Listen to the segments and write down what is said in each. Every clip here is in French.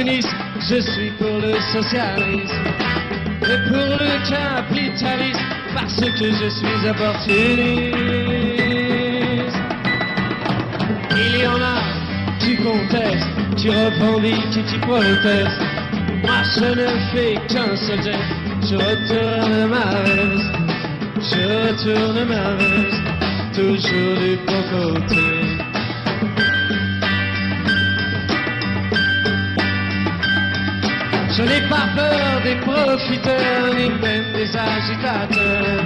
communiste, je suis pour le socialisme. Et pour le capitalisme, parce que je suis opportuniste. Il y en a qui contestent, qui revendiquent et qui protestent. Moi je ne fais qu'un seul geste, je retourne ma veste. Je retourne ma veste, toujours du bon côté. Je n'ai pas peur des profiteurs, ni même des agitateurs.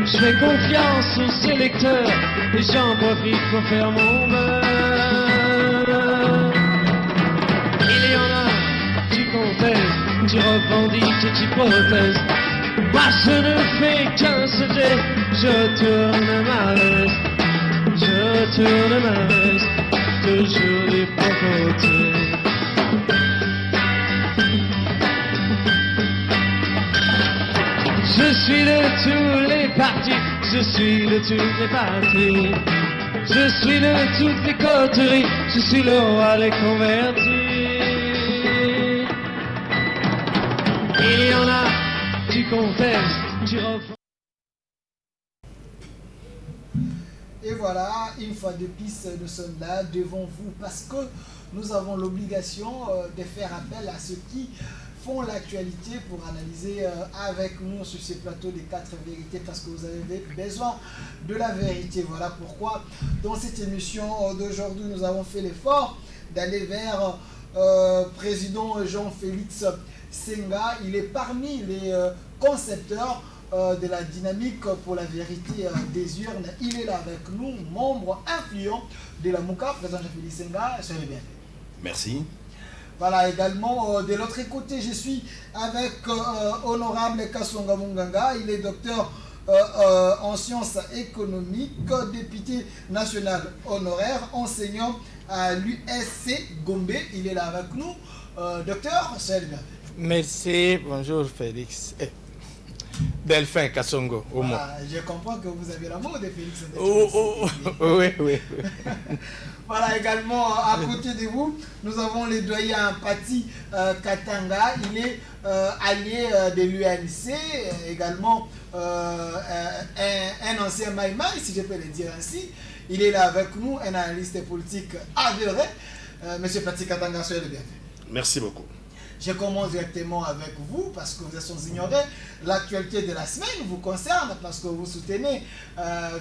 Je fais confiance aux électeurs, et j'en profite pour faire mon beurre. Il y en a qui contestent, qui revendiquent et qui protestent. Moi je ne fais qu'un seul geste, je retourne ma veste. Je retourne ma veste, toujours du bon côté. Je suis de tous les partis, je suis de toutes les parties. Je suis de toutes les coteries, je suis le roi des convertis. Il y en a qui contestent, qui refont. Et voilà, une fois de plus, nous sommes là devant vous parce que nous avons l'obligation de faire appel à ceux qui font l'actualité pour analyser avec nous sur ces plateaux des 4 vérités parce que vous avez besoin de la vérité. Voilà pourquoi dans cette émission d'aujourd'hui nous avons fait l'effort d'aller vers président Jean-Félix Senga. Il est parmi les concepteurs de la dynamique pour la vérité des urnes. Il est là avec nous, membre influent de la MOUCA. Président Jean-Félix Senga, soyez bien. Merci. Voilà, également, de l'autre côté, je suis avec Honorable Kasonga Munganga. Il est docteur en sciences économiques, député national honoraire, enseignant à l'USC Gombe. Il est là avec nous. Docteur, salut bien. Merci, bonjour Félix. Delphin Kasongo, au moins. Je comprends que vous avez l'amour de Félix. Oui. Voilà, également, à côté de vous, nous avons le doyen Pati Katanga. Il est allié de l'UNC, également un ancien Maïmaï, si je peux le dire ainsi. Il est là avec nous, un analyste politique avéré. Monsieur Pati Katanga, soyez le bienvenu. Merci beaucoup. Je commence directement avec vous parce que vous êtes sans ignorer l'actualité de la semaine vous concerne parce que vous soutenez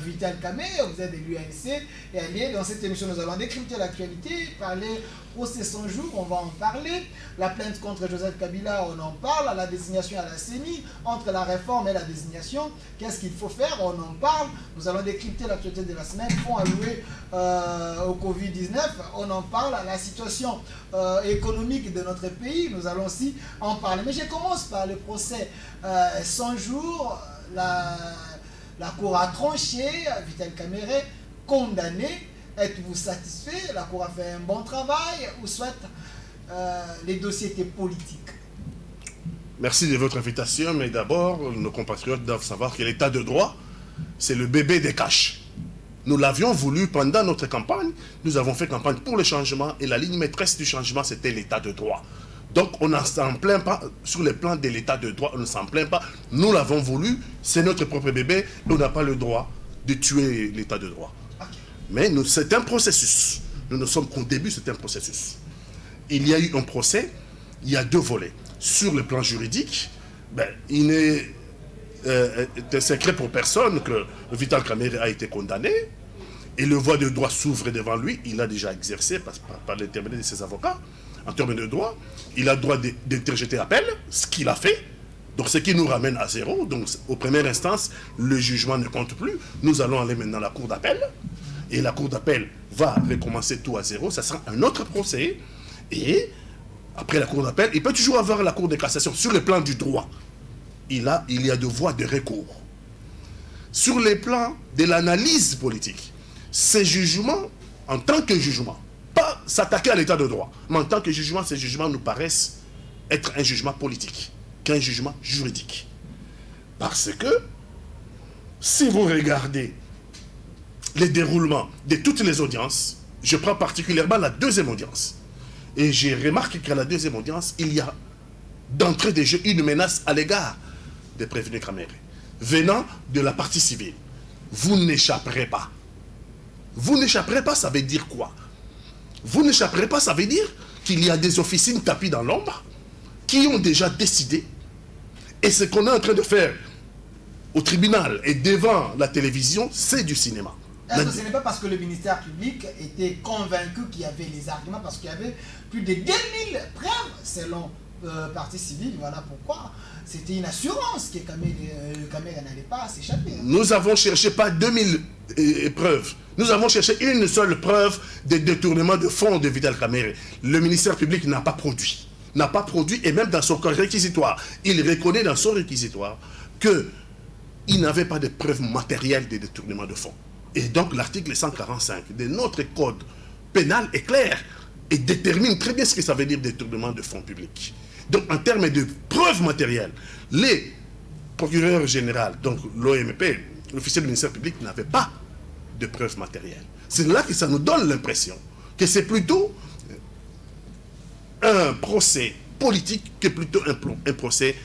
Vital Kamerhe, vous êtes de l'UNC et allié. Dans cette émission, nous allons décrypter l'actualité, parler procès 100 jours, on va en parler. La plainte contre Joseph Kabila, on en parle. La désignation à la CENI, entre la réforme et la désignation, qu'est-ce qu'il faut faire, on en parle. Nous allons décrypter l'actualité de la semaine, fonds alloués au Covid-19, on en parle. La situation économique de notre pays, nous allons aussi en parler. Mais je commence par le procès 100 jours. La Cour a tranché, Vital Kamerhe condamné. Êtes-vous satisfait? La Cour a fait un bon travail ou soit les dossiers étaient politiques? Merci de votre invitation, mais d'abord, nos compatriotes doivent savoir que l'état de droit, c'est le bébé des caches. Nous l'avions voulu pendant notre campagne, nous avons fait campagne pour le changement et la ligne maîtresse du changement, c'était l'état de droit. Donc on ne s'en plaint pas sur le plan de l'état de droit, on ne s'en plaint pas. Nous l'avons voulu, c'est notre propre bébé, on n'a pas le droit de tuer l'état de droit. Mais c'est un processus. Nous ne sommes qu'au début, c'est un processus. Il y a eu un procès, il y a 2 volets. Sur le plan juridique, il n'est secret pour personne que Vital Kamerhe a été condamné et le voie de droit s'ouvre devant lui. Il a déjà exercé par l'intermédiaire de ses avocats. En termes de droit, il a le droit d'interjeter appel, ce qu'il a fait. Donc ce qui nous ramène à 0. Donc aux premières instances, le jugement ne compte plus. Nous allons aller maintenant à la cour d'appel. Et la cour d'appel va recommencer tout à 0. Ça sera un autre procès. Et après la cour d'appel, il peut toujours avoir la cour de cassation. Sur le plan du droit, il y a 2 voies de recours. Sur le plan de l'analyse politique, ces jugements, en tant que jugement, pas s'attaquer à l'état de droit, mais en tant que jugement, ces jugements nous paraissent être un jugement politique qu'un jugement juridique. Parce que, si vous regardez les déroulements de toutes les audiences, je prends particulièrement la 2e audience. Et j'ai remarqué qu'à la deuxième audience, il y a d'entrée de jeu une menace à l'égard des prévenus Caméré, venant de la partie civile. Vous n'échapperez pas. Vous n'échapperez pas, ça veut dire quoi? Vous n'échapperez pas, ça veut dire qu'il y a des officines tapis dans l'ombre qui ont déjà décidé. Et ce qu'on est en train de faire au tribunal et devant la télévision, c'est du cinéma. Est-ce que ce n'est pas parce que le ministère public était convaincu qu'il y avait les arguments, parce qu'il y avait plus de 2000 preuves selon partie civile, voilà pourquoi c'était une assurance que Caméré n'allait pas s'échapper. Nous avons cherché pas 2000 preuves. Nous avons cherché une seule preuve de détournement de fonds de Vital Caméré. Le ministère public n'a pas produit. N'a pas produit, et même dans son réquisitoire, il reconnaît dans son réquisitoire qu'il n'avait pas de preuves matérielles de détournement de fonds. Et donc l'article 145 de notre code pénal est clair et détermine très bien ce que ça veut dire détournement de fonds publics. Donc en termes de preuves matérielles, les procureurs généraux, donc l'OMP, l'officier du ministère public, n'avaient pas de preuves matérielles. C'est là que ça nous donne l'impression que c'est plutôt un procès politique que plutôt un procès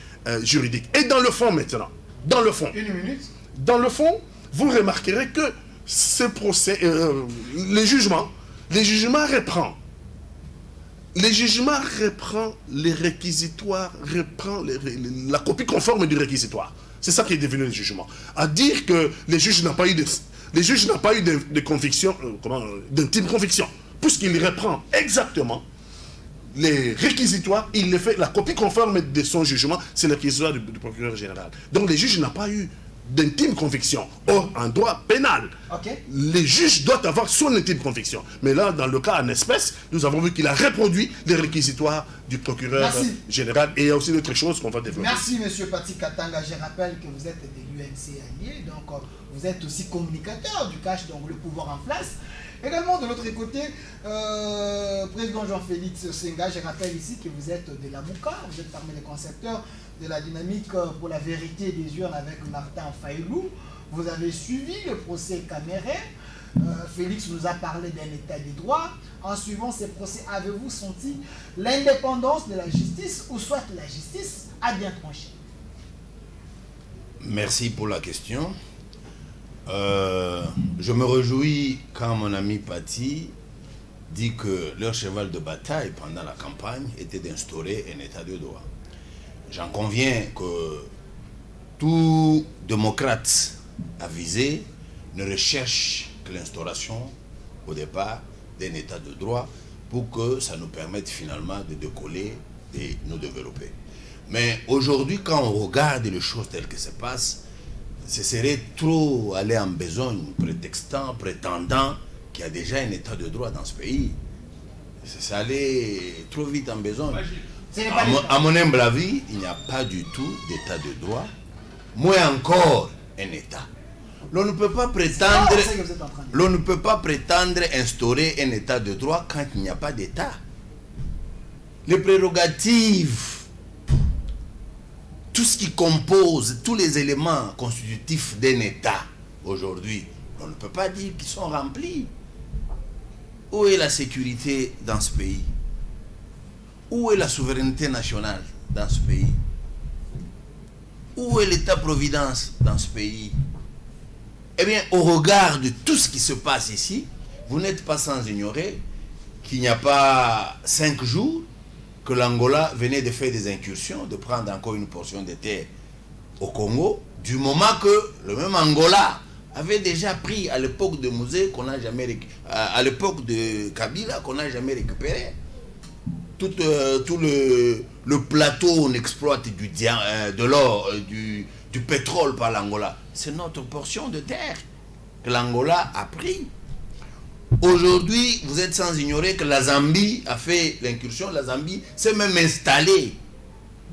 juridique. Et dans le fond maintenant, dans le fond, Une minute. dans le fond, vous remarquerez que ce procès, les jugements reprend. Les jugements reprend les réquisitoires, reprend la copie conforme du réquisitoire. C'est ça qui est devenu le jugement. À dire que les juges n'ont pas eu de conviction, d'intime conviction, puisqu'il reprend exactement les réquisitoires, il le fait, la copie conforme de son jugement, c'est le réquisitoire du procureur général. Donc les juges n'ont pas eu d'intime conviction. Or, en droit pénal, les juges doivent avoir son intime conviction. Mais là, dans le cas en espèce, nous avons vu qu'il a reproduit les réquisitoires du procureur général. Et il y a aussi d'autres choses qu'on va développer. Merci, M. Pati Katanga. Je rappelle que vous êtes de l'UNC allié, donc vous êtes aussi communicateur du cash, donc le pouvoir en place. Également, de l'autre côté, président Jean-Félix Senga, je rappelle ici que vous êtes de la Mouka, vous êtes parmi les concepteurs de la dynamique pour la vérité des urnes avec Martin Fayoulou. Vous avez suivi le procès Caméré. Félix nous a parlé d'un état des droits. En suivant ces procès, avez-vous senti l'indépendance de la justice ou soit la justice a bien tranché? Merci pour la question. Je me réjouis quand mon ami Pati dit que leur cheval de bataille pendant la campagne était d'instaurer un état de droit. J'en conviens que tout démocrate avisé ne recherche que l'instauration au départ d'un état de droit pour que ça nous permette finalement de décoller et nous développer. Mais aujourd'hui, quand on regarde les choses telles que ça passe, ce serait trop aller en besogne, prétendant qu'il y a déjà un état de droit dans ce pays. C'est aller trop vite en besogne. À mon humble avis, il n'y a pas du tout d'état de droit, moins encore un état. L'on ne peut pas prétendre instaurer un état de droit quand il n'y a pas d'état. Les prérogatives, tout ce qui compose, tous les éléments constitutifs d'un état aujourd'hui, on ne peut pas dire qu'ils sont remplis. Où est la sécurité dans ce pays? Où est la souveraineté nationale dans ce pays? Où est l'État-providence dans ce pays? Eh bien, au regard de tout ce qui se passe ici, vous n'êtes pas sans ignorer qu'il n'y a pas 5 jours que l'Angola venait de faire des incursions, de prendre encore une portion de terre au Congo, du moment que le même Angola avait déjà pris à l'époque de Musée qu'on n'a jamais à l'époque de Kabila qu'on n'a jamais récupéré. Tout le plateau on exploite de l'or, du pétrole par l'Angola. C'est notre portion de terre que l'Angola a pris. Aujourd'hui, vous êtes sans ignorer que la Zambie a fait l'incursion. La Zambie s'est même installée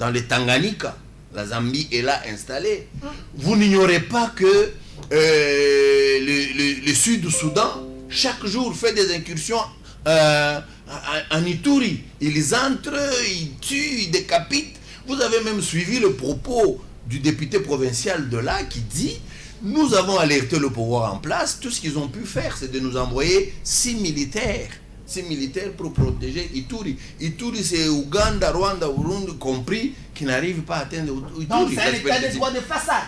dans le Tanganyika. La Zambie est là installée. Vous n'ignorez pas que le Sud-Soudan, chaque jour, fait des incursions en Ituri. Ils entrent, ils tuent, ils décapitent. Vous avez même suivi le propos du député provincial de là qui dit: nous avons alerté le pouvoir en place, tout ce qu'ils ont pu faire, c'est de nous envoyer 6 militaires. ces militaires pour protéger Ituri. Ituri, c'est Ouganda, Rwanda, Burundi compris qui n'arrivent pas à atteindre Ituri. Donc c'est un état de droit de façade.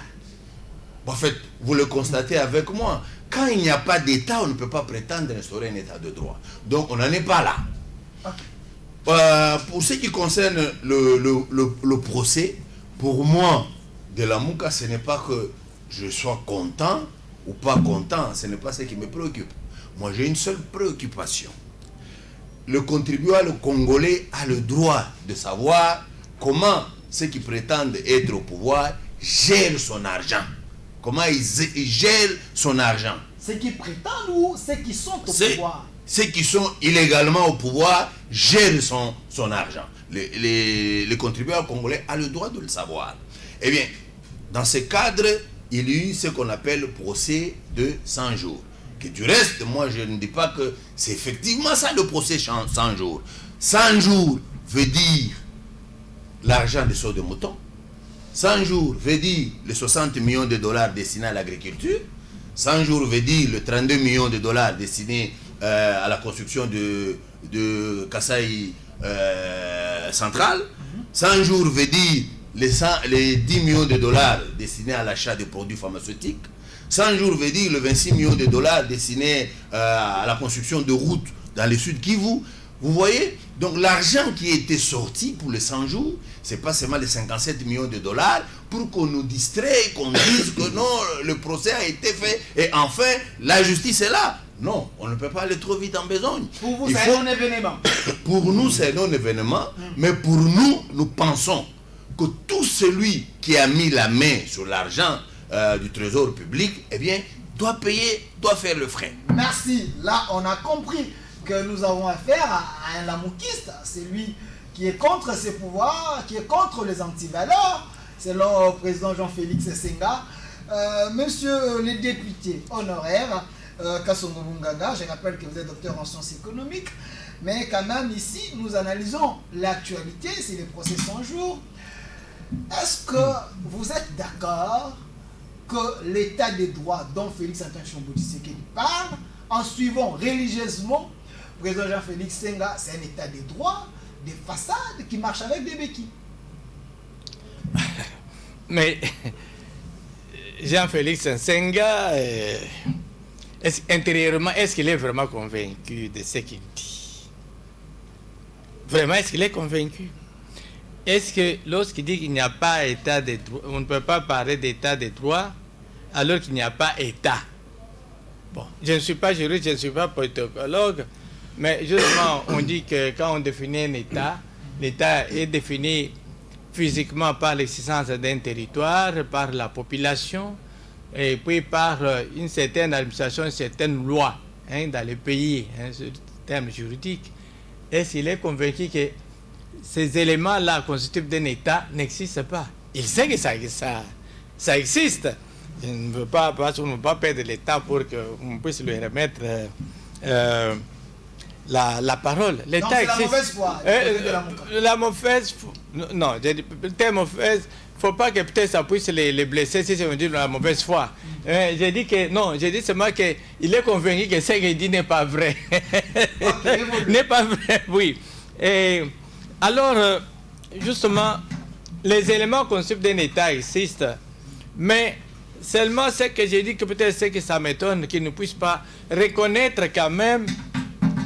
En fait, vous le constatez avec moi. Quand il n'y a pas d'État, on ne peut pas prétendre instaurer un État de droit. Donc on n'en est pas là. Pour ce qui concerne le procès, pour moi, de la Mouka, ce n'est pas que je sois content ou pas content, ce n'est pas ce qui me préoccupe. Moi, j'ai une seule préoccupation. Le contribuable congolais a le droit de savoir comment ceux qui prétendent être au pouvoir gèrent son argent. Comment ils gèrent son argent. Ceux qui prétendent ou ceux qui sont au pouvoir? Ceux qui sont illégalement au pouvoir gèrent son argent. Les contribuables congolais ont le droit de le savoir. Eh bien, dans ce cadre, il y a eu ce qu'on appelle le procès de 100 jours. Que du reste, moi je ne dis pas que c'est effectivement ça le procès 100 jours. 100 jours veut dire l'argent des sauts de moutons. 100 jours veut dire les 60 millions de dollars destinés à l'agriculture. 100 jours veut dire les 32 millions de dollars destinés à la construction de Kasaï centrale. 100 jours veut dire les 10 millions de dollars destinés à l'achat de produits pharmaceutiques. 100 jours veut dire les 26 millions de dollars destinés à la construction de routes dans le sud Kivu. Vous voyez? Donc l'argent qui était sorti pour les 100 jours, ce n'est pas seulement les 57 millions de dollars pour qu'on nous distraie, qu'on dise que non, le procès a été fait et enfin la justice est là. Non, on ne peut pas aller trop vite en besogne. Pour vous, c'est un non-événement. Pour nous, c'est un non-événement, mais pour nous, nous pensons que tout celui qui a mis la main sur l'argent du trésor public, eh bien, doit payer, doit faire le frais. Merci. Là, on a compris que nous avons affaire à un lamoukiste, celui qui est contre ses pouvoirs, qui est contre les antivaleurs, selon le président Jean-Félix Senga. Monsieur le député honoraire, Kassongo Mungaga, je rappelle que vous êtes docteur en sciences économiques, mais quand même ici, nous analysons l'actualité, c'est les procès 100 jours. Est-ce que vous êtes d'accord que l'état des droits dont Félix Antoine Tshisekedi parle, en suivant religieusement le président Jean-Félix Senga, c'est un état des droits, des façades qui marchent avec des béquilles? Mais Jean-Félix Senga, intérieurement, est-ce qu'il est vraiment convaincu de ce qu'il dit? Vraiment, est-ce qu'il est convaincu? Est-ce que lorsqu'il dit qu'il n'y a pas état de droit, on ne peut pas parler d'état de droit alors qu'il n'y a pas état? Bon, je ne suis pas juriste, je ne suis pas politologue, mais justement, on dit que quand on définit un état, l'état est défini physiquement par l'existence d'un territoire, par la population, et puis par une certaine administration, une certaine loi dans le pays, ce terme juridique. Est-ce qu'il est convaincu que ces éléments-là constitutifs d'un État n'existent pas? Il sait que ça existe. On ne veut pas perdre l'État pour qu'on puisse lui remettre la parole. L'État existe. La mauvaise foi. La mauvaise foi. Non, le terme mauvaise, il ne faut pas que peut-être ça puisse les blesser si on dit la mauvaise foi. J'ai dit que non, j'ai dit seulement qu'il est convaincu que ce qu'il dit n'est pas vrai. N'est pas vrai, oui. Et alors, justement, les éléments constitutifs d'un État existent, mais seulement ce que j'ai dit que peut-être c'est que ça m'étonne qu'il ne puisse pas reconnaître quand même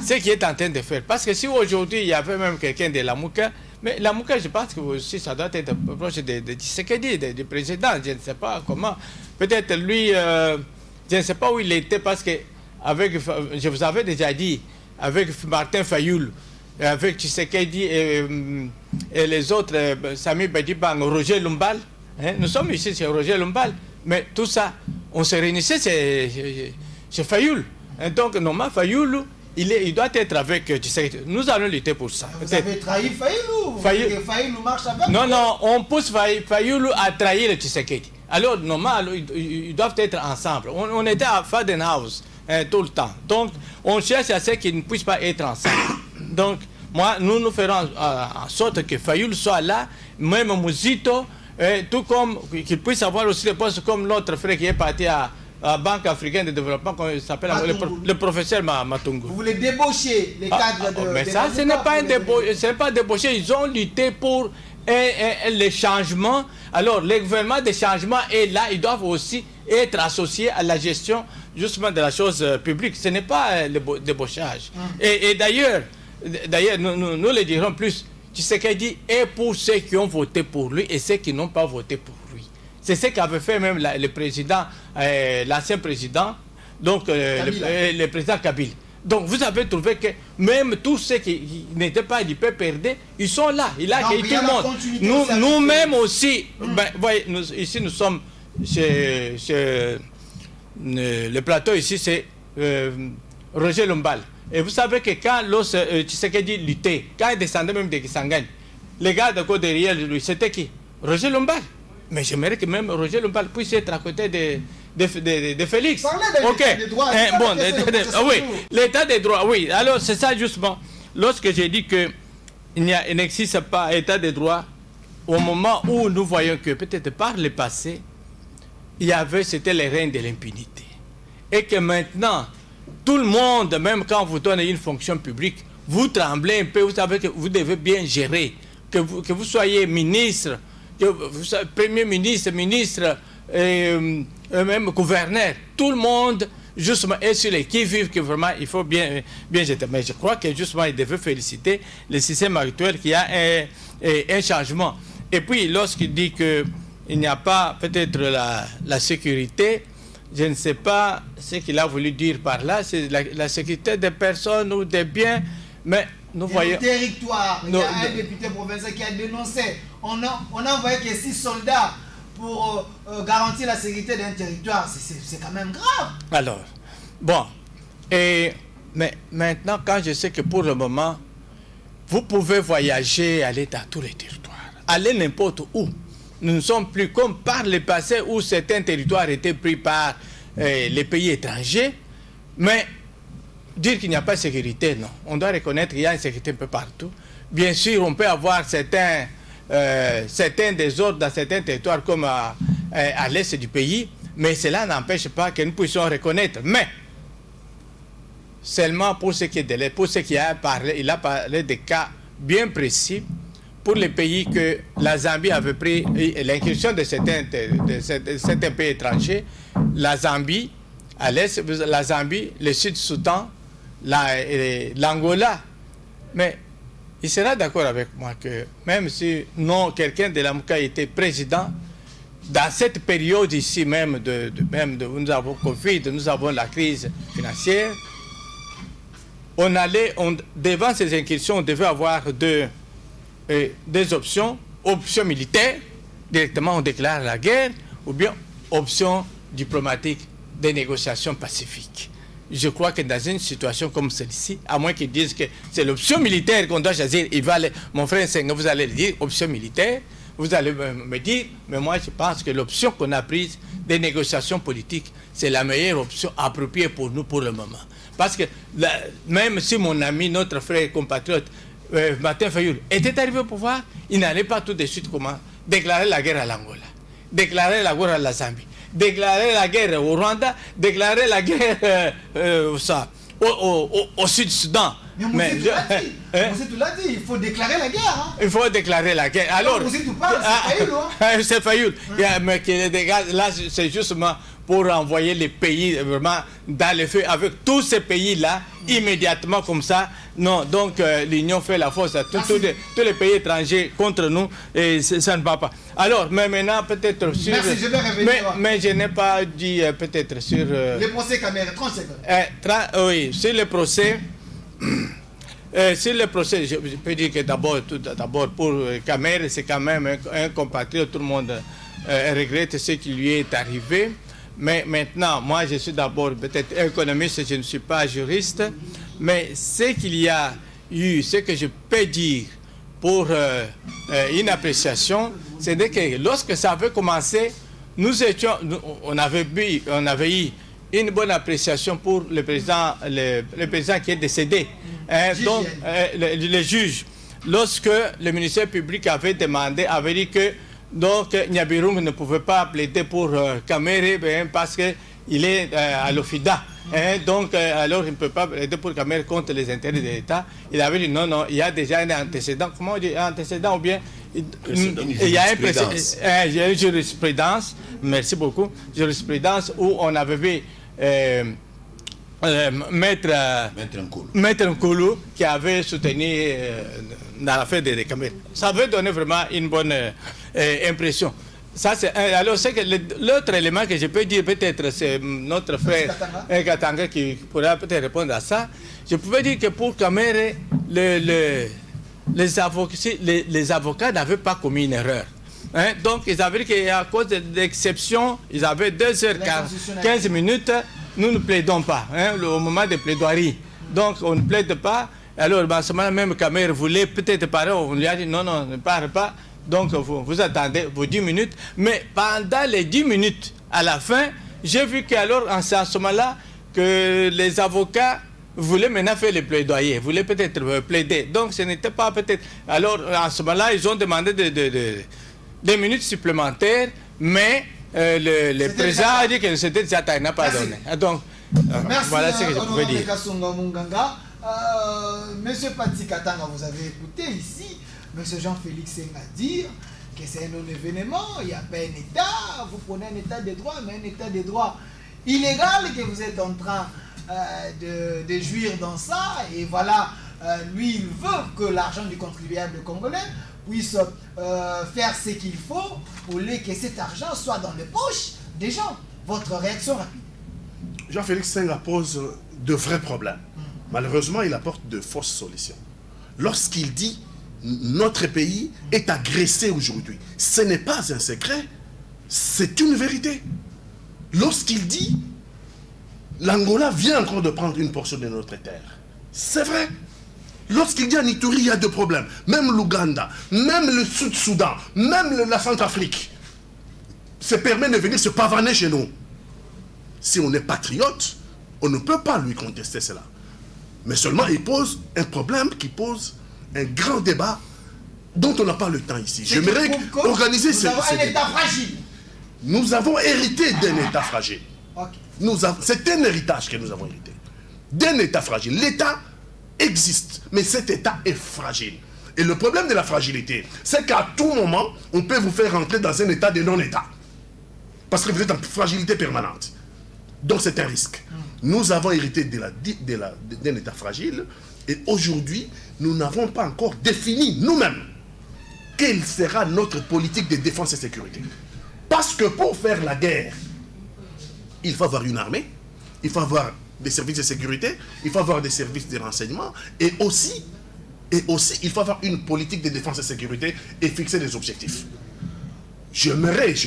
ce qu'il est en train de faire. Parce que si aujourd'hui il y avait même quelqu'un de la Mouka, mais la Mouka, je pense que aussi ça doit être proche de Tshisekedi, du président, je ne sais pas comment. Peut-être lui, je ne sais pas où il était parce que, je vous avais déjà dit, avec Martin Fayoul, avec Tshisekedi et les autres, Sami Badibang, Roger Lumbal, nous sommes ici chez Roger Lumbal, mais tout ça, on se réunissait chez Fayoul. Donc, normalement, Fayoul, il doit être avec Tshisekedi. Nous allons lutter pour ça. Vous avez trahi Fayoul? Fayoul marche avec? Non, on pousse Fayoul à trahir Tshisekedi. Alors, normalement, ils doivent être ensemble. On était à Fadenhaus tout le temps. Donc, on cherche à ce qu'ils ne puissent pas être ensemble. Donc, nous ferons en sorte que Fayoul soit là, même Mouzito, tout comme qu'il puisse avoir aussi des postes comme l'autre frère qui est parti à la Banque africaine de développement, qu'on s'appelle le professeur Matungu. Vous voulez débaucher les cadres de... Mais ça, ce n'est pas un débauché, ce n'est pas débauché. Ils ont lutté pour les changements. Alors, le gouvernement des changements est là. Ils doivent aussi être associés à la gestion justement de la chose publique. Ce n'est pas le débauchage. Et d'ailleurs, nous le dirons plus. Tshisekedi est pour ceux qui ont voté pour lui et ceux qui n'ont pas voté pour lui. C'est ce qu'avait fait même le président, l'ancien président, donc le président Kabila. Donc vous avez trouvé que même tous ceux qui n'étaient pas du PPRD, ils sont là. Il a accueilli tout le monde. Nous-mêmes aussi, voyez, ici nous sommes chez le plateau, ici c'est Roger Lombal. Et vous savez que quand Tshisekedi luttait, quand il descendait même de Kisangani, les gars de côté derrière lui, c'était qui? Roger Lombal. Mais j'aimerais que même Roger Lombal puisse être à côté de Félix. Ok. Oui, l'état des droits, oui. Alors c'est ça justement. Lorsque j'ai dit qu'il n'existe pas état des droits, au moment où nous voyons que peut-être par le passé, c'était les règnes de l'impunité. Et que maintenant, tout le monde, même quand vous donnez une fonction publique, vous tremblez un peu, vous savez que vous devez bien gérer, que vous soyez ministre, que vous soyez premier ministre, même gouverneur, tout le monde justement est sur les qui-vive, que vraiment il faut bien jeter. Mais je crois que justement il devait féliciter le système actuel qui a un changement. Et puis lorsqu'il dit qu'il n'y a pas peut-être la sécurité, je ne sais pas ce qu'il a voulu dire par là, c'est la sécurité des personnes ou des biens, mais nous voyons... Le territoire, il y a un député provincial qui a dénoncé, on a envoyé que 6 soldats pour garantir la sécurité d'un territoire, c'est quand même grave. Alors, bon, mais maintenant, quand je sais que pour le moment, vous pouvez voyager, aller dans tous les territoires, aller n'importe où. Nous ne sommes plus comme par le passé où certains territoires étaient pris par les pays étrangers, mais dire qu'il n'y a pas de sécurité, non. On doit reconnaître qu'il y a une sécurité un peu partout. Bien sûr, on peut avoir certains désordres dans certains territoires comme à l'est du pays, mais cela n'empêche pas que nous puissions reconnaître. Mais seulement pour ce qui est de l'est, pour ce qui a parlé, il a parlé de cas bien précis pour les pays que la Zambie avait pris l'incursion de certains pays étrangers, la Zambie à l'est, la Zambie, le Sud-Soudan, l'Angola. Mais il sera d'accord avec moi que même si quelqu'un de la Mouka était président, dans cette période ici même, nous avons Covid, nous avons la crise financière, devant ces incursions, on devait avoir des options militaires, directement on déclare la guerre, ou bien options diplomatiques, des négociations pacifiques. Je crois que dans une situation comme celle-ci, à moins qu'ils disent que c'est l'option militaire qu'on doit choisir, mon frère Senghor, vous allez le dire, option militaire, vous allez me dire, mais moi je pense que l'option qu'on a prise des négociations politiques, c'est la meilleure option appropriée pour nous pour le moment. Parce que même si mon ami, notre frère compatriote, Martin Fayoul, était arrivé au pouvoir, il n'allait pas tout de suite déclarer la guerre à l'Angola, déclarer la guerre à la Zambie, déclarer la guerre au Rwanda, déclarer la guerre au Sud-Soudan. Mais Moussé l'a dit, il faut déclarer la guerre. Hein. Il faut déclarer la guerre. Alors, Moussé parle, c'est Fayoul. Hein. C'est Fayoul. Mais là, c'est justement pour envoyer les pays vraiment dans le feu avec tous ces pays-là, immédiatement comme ça. Non, donc l'Union fait la force à tous les pays étrangers contre nous et ça ne va pas. Alors, mais maintenant, peut-être sur... Merci, je vais revenir. Mais je n'ai pas dit peut-être sur... Les procès Kamere, 30 secondes. Oui, sur le procès... sur le procès, je peux dire que d'abord pour Kamere, c'est quand même un compatriote, tout le monde regrette ce qui lui est arrivé. Mais maintenant, moi je suis d'abord peut-être économiste, je ne suis pas juriste, mais ce qu'il y a eu, ce que je peux dire pour une appréciation, c'est que lorsque ça avait commencé, on avait eu une bonne appréciation pour le président qui est décédé, donc le juge. Lorsque le ministère public avait dit que donc Nyabirum ne pouvait pas plaider pour Kamere parce qu'il il est à l'OFIDA. Hein, donc, alors, il ne peut pas plaider pour Khmer contre les intérêts de l'État. Il avait dit non, il y a déjà un antécédent. Comment on dit antécédent ou bien il y a une jurisprudence, merci beaucoup, jurisprudence où on avait vu Maître Nkoulou qui avait soutenu dans l'affaire de Khmer. Ça avait donné vraiment une bonne impression. Ça, alors, c'est que l'autre élément que je peux dire, peut-être, c'est notre frère Katanga qui pourra peut-être répondre à ça. Je pouvais dire que pour Khmer, les avocats n'avaient pas commis une erreur. Hein? Donc, ils avaient dit qu'à cause d'exception, ils avaient 2h15 minutes. Nous ne plaidons pas, hein, au moment de plaidoirie. Donc, on ne plaide pas. Alors, à ce moment-là, même Khmer voulait peut-être parler. On lui a dit non, ne parle pas. Donc, vous attendez vos 10 minutes. Mais pendant les 10 minutes, à la fin, j'ai vu qu'alors, en ce moment-là, que les avocats voulaient maintenant faire les plaidoyers, voulaient peut-être plaider. Donc, ce n'était pas peut-être... Alors, en ce moment-là, ils ont demandé des minutes supplémentaires, mais le président a dit que c'était déjà il n'a pas donné. Donc, voilà ce que je pouvais dire. Monsieur Pati Katanga, vous avez écouté ici Monsieur Jean-Félix Senga dire que c'est un non-événement, il n'y a pas un État, vous prenez un État de droit, mais un État de droit illégal que vous êtes en train de jouir dans ça, et voilà, lui il veut que l'argent du contribuable congolais puisse faire ce qu'il faut pour que cet argent soit dans les poches des gens. Votre réaction rapide. Jean-Félix Senga pose de vrais problèmes. Malheureusement, il apporte de fausses solutions. Lorsqu'il dit notre pays est agressé aujourd'hui, ce n'est pas un secret, c'est une vérité. Lorsqu'il dit l'Angola vient encore de prendre une portion de notre terre, c'est vrai. Lorsqu'il dit à Ituri, il y a des problèmes. Même l'Ouganda, même le Sud-Soudan, même la Centrafrique se permet de venir se pavaner chez nous. Si on est patriote, on ne peut pas lui contester cela. Mais seulement il pose un problème qui pose un grand débat dont on n'a pas le temps ici. J'aimerais organiser ce débat. Nous avons un État fragile. Nous avons hérité d'un État fragile. Okay. C'est un héritage que nous avons hérité. D'un État fragile. L'État existe, mais cet État est fragile. Et le problème de la fragilité, c'est qu'à tout moment, on peut vous faire rentrer dans un état de non-État. Parce que vous êtes en fragilité permanente. Donc c'est un risque. Nous avons hérité d'un État fragile, et aujourd'hui, nous n'avons pas encore défini nous-mêmes quelle sera notre politique de défense et sécurité. Parce que pour faire la guerre, il faut avoir une armée, il faut avoir des services de sécurité, il faut avoir des services de renseignement, et aussi, il faut avoir une politique de défense et sécurité et fixer des objectifs. Je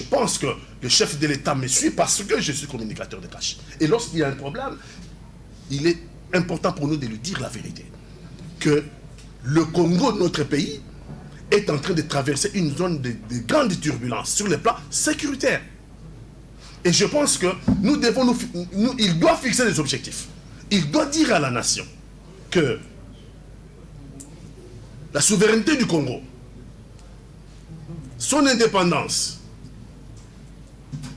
pense que le chef de l'État me suit parce que je suis communicateur de cash. Et lorsqu'il y a un problème, il est important pour nous de lui dire la vérité. Que le Congo, notre pays, est en train de traverser une zone de grande turbulence sur le plan sécuritaire. Et je pense que il doit fixer des objectifs. Il doit dire à la nation que la souveraineté du Congo, son indépendance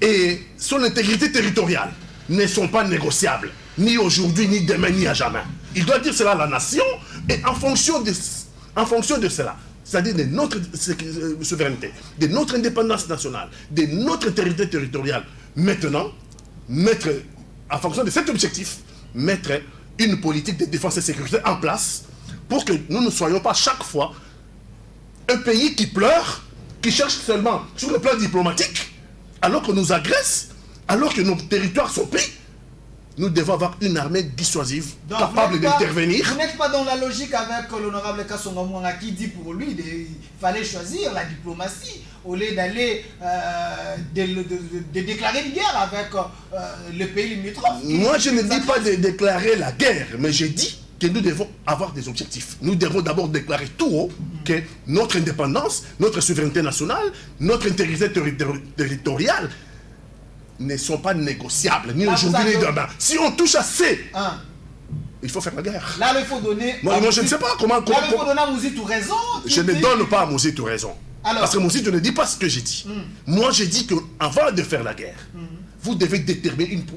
et son intégrité territoriale ne sont pas négociables, ni aujourd'hui, ni demain, ni à jamais. Il doit dire cela à la nation, et en fonction de cela, c'est-à-dire de notre souveraineté, de notre indépendance nationale, de notre intégrité territoriale, maintenant, en fonction de cet objectif, mettre une politique de défense et de sécurité en place pour que nous ne soyons pas chaque fois un pays qui pleure, qui cherche seulement sur le plan diplomatique, alors qu'on nous agresse, alors que nos territoires sont pris. Nous devons avoir une armée dissuasive, donc, capable d'intervenir. Vous n'êtes pas dans la logique avec l'honorable Kassonga Mwanga qui dit pour lui qu'il fallait choisir la diplomatie au lieu d'aller de déclarer une guerre avec le pays limitrophe. Moi, je ne dis pas de déclarer la guerre, mais je dis que nous devons avoir des objectifs. Nous devons d'abord déclarer tout haut que notre indépendance, notre souveraineté nationale, notre intégrité territoriale ne sont pas négociables, ni aujourd'hui ni demain. Si on touche à C, il faut faire la guerre. Là, il faut donner... Moi, je ne sais pas comment... Là, il faut donner à Mouzitou raison. Je ne donne pas à Mouzitou raison. Alors, parce que Mouzitou ne dit pas ce que j'ai dit. Moi, j'ai dit qu'avant de faire la guerre, vous devez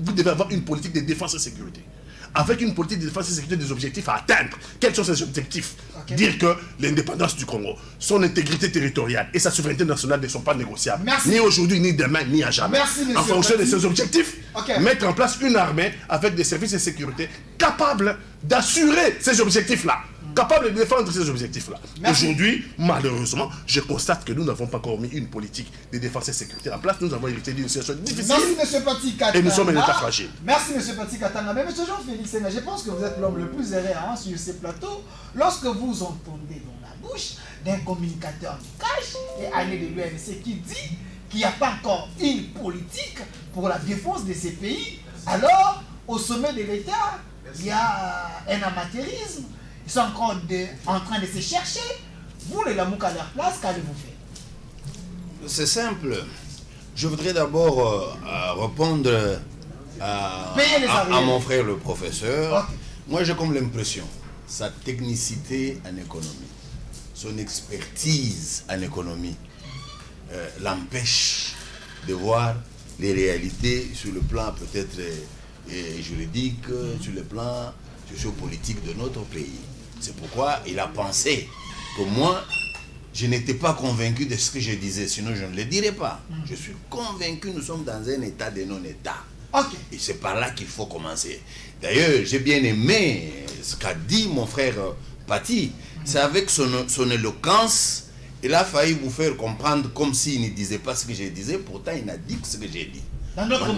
vous devez avoir une politique de défense et sécurité. Avec une politique de défense et sécurité, des objectifs à atteindre. Quels sont ces objectifs? Dire que l'indépendance du Congo, son intégrité territoriale et sa souveraineté nationale ne sont pas négociables. Merci. Ni aujourd'hui, ni demain, ni à jamais. Merci, monsieur en fonction Pati. de ces objectifs, mettre en place une armée avec des services de sécurité capables d'assurer ces objectifs-là. Capable de défendre ces objectifs-là. Aujourd'hui, malheureusement, je constate que nous n'avons pas encore mis une politique de défense et sécurité en place. Nous avons hérité d'une situation difficile. Merci, M. Pati Katanga. Et nous sommes un État fragile. Merci, M. Pati Katanga. Mais M. Jean-Félix Senga, je pense que vous êtes l'homme le plus erré sur ces plateaux. Lorsque vous entendez dans la bouche d'un communicateur du cash et allié de l'UNC qui dit qu'il n'y a pas encore une politique pour la défense de ces pays, alors, au sommet de l'État, il y a un amateurisme. Ils sont encore en train de se chercher. Vous, les Lamouk à leur place, qu'allez-vous faire? C'est simple. Je voudrais d'abord répondre à mon frère le professeur. Okay. Moi, j'ai comme l'impression, sa technicité en économie, son expertise en économie l'empêche de voir les réalités sur le plan peut-être juridique, sur le plan sociopolitique de notre pays. C'est pourquoi il a pensé que moi, je n'étais pas convaincu de ce que je disais, sinon je ne le dirais pas. Je suis convaincu que nous sommes dans un état de non-état. Et c'est par là qu'il faut commencer. D'ailleurs, j'ai bien aimé ce qu'a dit mon frère Pati. C'est avec son éloquence, il a failli vous faire comprendre comme s'il ne disait pas ce que je disais, pourtant il a dit ce que j'ai dit.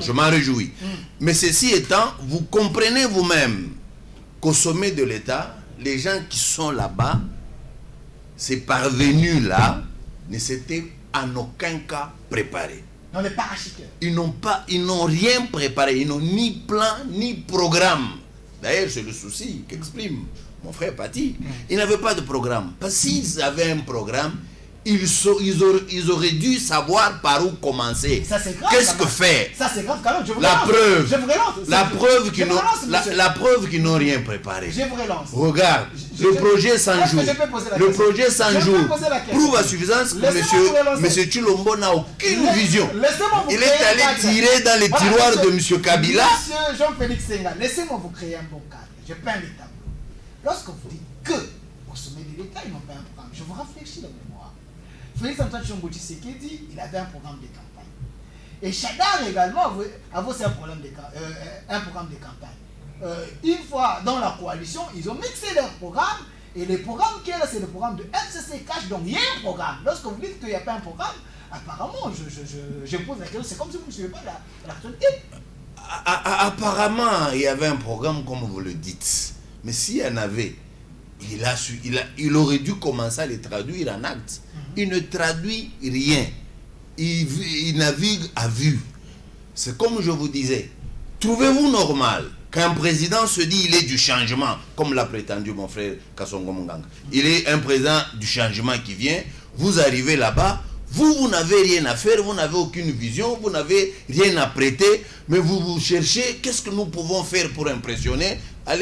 Je m'en réjouis. Mais ceci étant, vous comprenez vous-même qu'au sommet de l'État, les gens qui sont là-bas, ces parvenus-là, ne s'étaient en aucun cas préparés. Non, les parachuteurs. Ils n'ont rien préparé, ils n'ont ni plan, ni programme. D'ailleurs, c'est le souci qu'exprime mon frère Pati. Ils n'avaient pas de programme. Parce qu'ils avaient un programme, ils auraient dû savoir par où commencer. Qu'est-ce que faire? Ça c'est grave quand même. Je vous la relance. preuve. Je vous relance. La preuve qu'ils n'ont rien préparé. Je vous relance. Regarde, le projet 100 jours. Le projet 100 jours prouve à suffisance que monsieur Tshilombo n'a aucune vision. Il est allé tirer dans les tiroirs de monsieur Kabila. Monsieur Jean-Félix Senga, laissez-moi vous créer un bon cadre. Je peins les tableaux. Lorsque vous dites que au sommet de l'État, ils n'ont pas un programme, je vous rafraîchis la mémoire. Félix Antoine Tshilombo Tshisekedi, il avait un programme de campagne. Et Chadar également avait aussi un programme de campagne. Une fois dans la coalition, ils ont mixé leur programme. Et le programme qui est là, c'est le programme de FCC Cash. Donc il y a un programme. Lorsque vous dites qu'il n'y a pas un programme, apparemment, je pose la question, c'est comme si vous ne suivez pas l'actualité. Apparemment, il y avait un programme comme vous le dites. Mais s'il y en avait, il aurait dû commencer à les traduire en actes. Il ne traduit rien. Il navigue à vue. C'est comme je vous disais. Trouvez-vous normal qu'un président se dit il est du changement, comme l'a prétendu mon frère Kassongo Munganga. Il est un président du changement qui vient. Vous arrivez là-bas, vous n'avez rien à faire, vous n'avez aucune vision, vous n'avez rien à prêter, mais vous cherchez qu'est-ce que nous pouvons faire pour impressionner.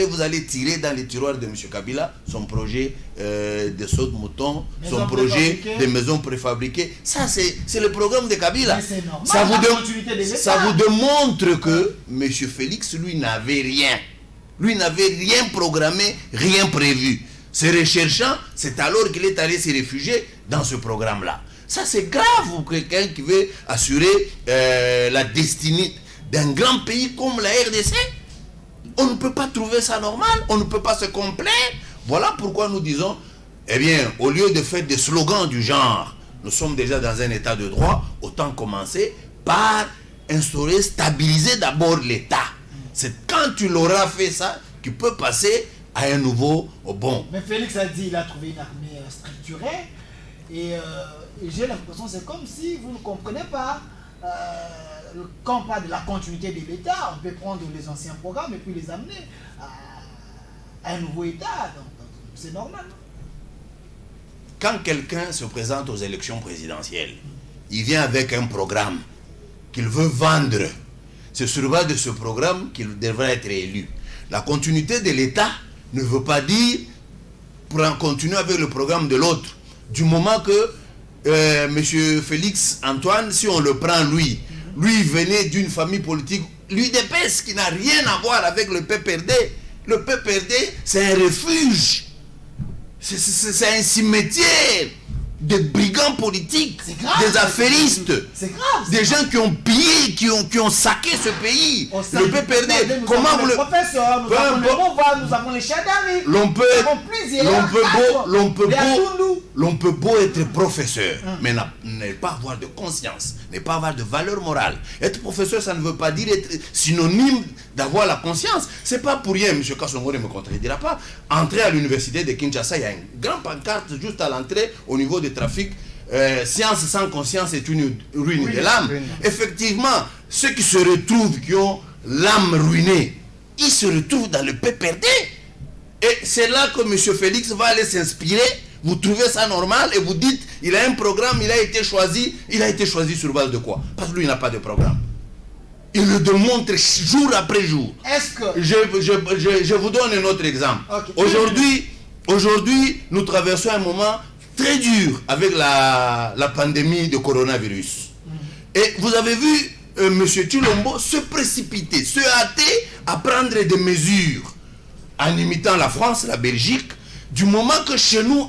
Vous allez tirer dans les tiroirs de M. Kabila son projet de saut de mouton, son projet de maisons préfabriquées. Ça, c'est le programme de Kabila. Ça vous démontre que M. Félix, lui, n'avait rien. Lui n'avait rien programmé, rien prévu. Se recherchant, c'est alors qu'il est allé se réfugier dans ce programme-là. Ça, c'est grave pour quelqu'un qui veut assurer la destinée d'un grand pays comme la RDC. On ne peut pas trouver ça normal, on ne peut pas se complaire. Voilà pourquoi nous disons, eh bien, au lieu de faire des slogans du genre, nous sommes déjà dans un état de droit, autant commencer par instaurer, stabiliser d'abord l'État. C'est quand tu l'auras fait ça, tu peux passer à un nouveau bon. Mais Félix a dit qu'il a trouvé une armée structurée, et j'ai l'impression c'est comme si vous ne comprenez pas. Quand on parle de la continuité de l'État, on peut prendre les anciens programmes et puis les amener à un nouveau État. Donc c'est normal. Non? Quand quelqu'un se présente aux élections présidentielles, il vient avec un programme qu'il veut vendre. C'est sur base de ce programme qu'il devrait être élu. La continuité de l'État ne veut pas dire pour en continuer avec le programme de l'autre. Du moment que M. Félix Antoine, si on le prend lui, lui venait d'une famille politique, l'UDPS qui n'a rien à voir avec le PPRD. Le PPRD, c'est un refuge. C'est un cimetière de brigands politiques, C'est grave, des affairistes, c'est grave, des gens qui ont pillé, qui ont saqué ce pays. Le PPRD, comment vous le... professeurs, nous Peu avons les importe. Mova, nous avons les Chadari, L'on peut, nous avons plusieurs. l'on peut beau être professeur, mais ne pas avoir de conscience, ne pas avoir de valeur morale. Être professeur, ça ne veut pas dire être synonyme d'avoir la conscience. C'est pas pour rien, M. Kassongo ne me contredira pas. Entrer à l'université de Kinshasa, il y a une grande pancarte juste à l'entrée au niveau des trafics. Science sans conscience est une ruine de l'âme. Effectivement, ceux qui se retrouvent, qui ont l'âme ruinée, ils se retrouvent dans le PPRD. Et c'est là que M. Félix va aller s'inspirer. Vous trouvez ça normal et vous dites, il a un programme, il a été choisi sur base de quoi? Parce que lui, il n'a pas de programme. Il le démontre jour après jour. Est-ce que... Je vous donne un autre exemple. Okay. Aujourd'hui, nous traversons un moment très dur avec la pandémie de coronavirus. Et vous avez vu M. Tshilombo se précipiter, se hâter à prendre des mesures en imitant la France, la Belgique, du moment que chez nous,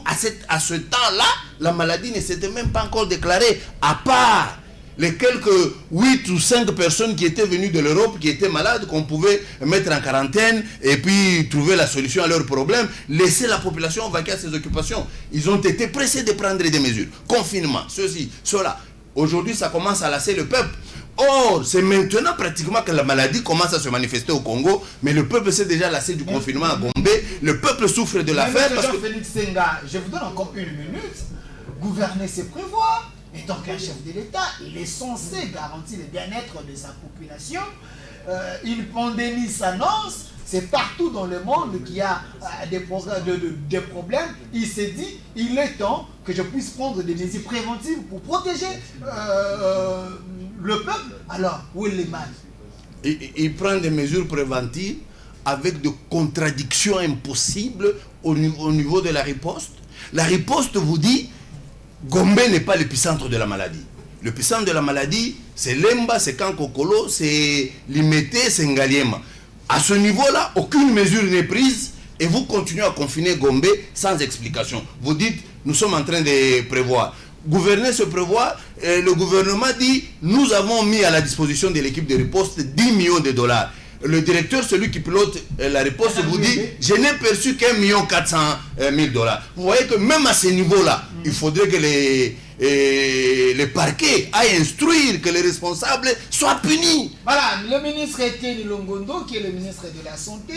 à ce temps-là, la maladie ne s'était même pas encore déclarée, à part les quelques 8 ou 5 personnes qui étaient venues de l'Europe, qui étaient malades, qu'on pouvait mettre en quarantaine et puis trouver la solution à leurs problèmes, laisser la population vaquer à ses occupations. Ils ont été pressés de prendre des mesures. Confinement, ceci, cela. Aujourd'hui, ça commence à lasser le peuple. Or, c'est maintenant pratiquement que la maladie commence à se manifester au Congo, mais le peuple s'est déjà lassé du confinement à Gombe. Le peuple souffre de la faim parce que... Félix Senga, je vous donne encore une minute. Gouverner, c'est prévoir. Étant qu'un chef de l'État, il est censé garantir le bien-être de sa population. Une pandémie s'annonce. C'est partout dans le monde qu'il y a des problèmes. Il s'est dit, il est temps que je puisse prendre des mesures préventives pour protéger le peuple. Alors, où est le mal? Il prend des mesures préventives avec des contradictions impossibles au niveau de la riposte. La riposte vous dit, Gombe n'est pas l'épicentre de la maladie. L'épicentre de la maladie, c'est Lemba, c'est Kankokolo, c'est Limete, c'est Ngaliema. À ce niveau-là, aucune mesure n'est prise et vous continuez à confiner Gombe sans explication. Vous dites, nous sommes en train de prévoir. Gouverner se prévoit, le gouvernement dit, nous avons mis à la disposition de l'équipe de riposte 10 millions de dollars. Le directeur, celui qui pilote la riposte, vous dit, je n'ai perçu qu'1 400 000 dollars. Vous voyez que même à ce niveau-là, il faudrait que les parquets aillent instruire, que les responsables soient punis. Voilà, le ministre Etienne Longondo, qui est le ministre de la Santé,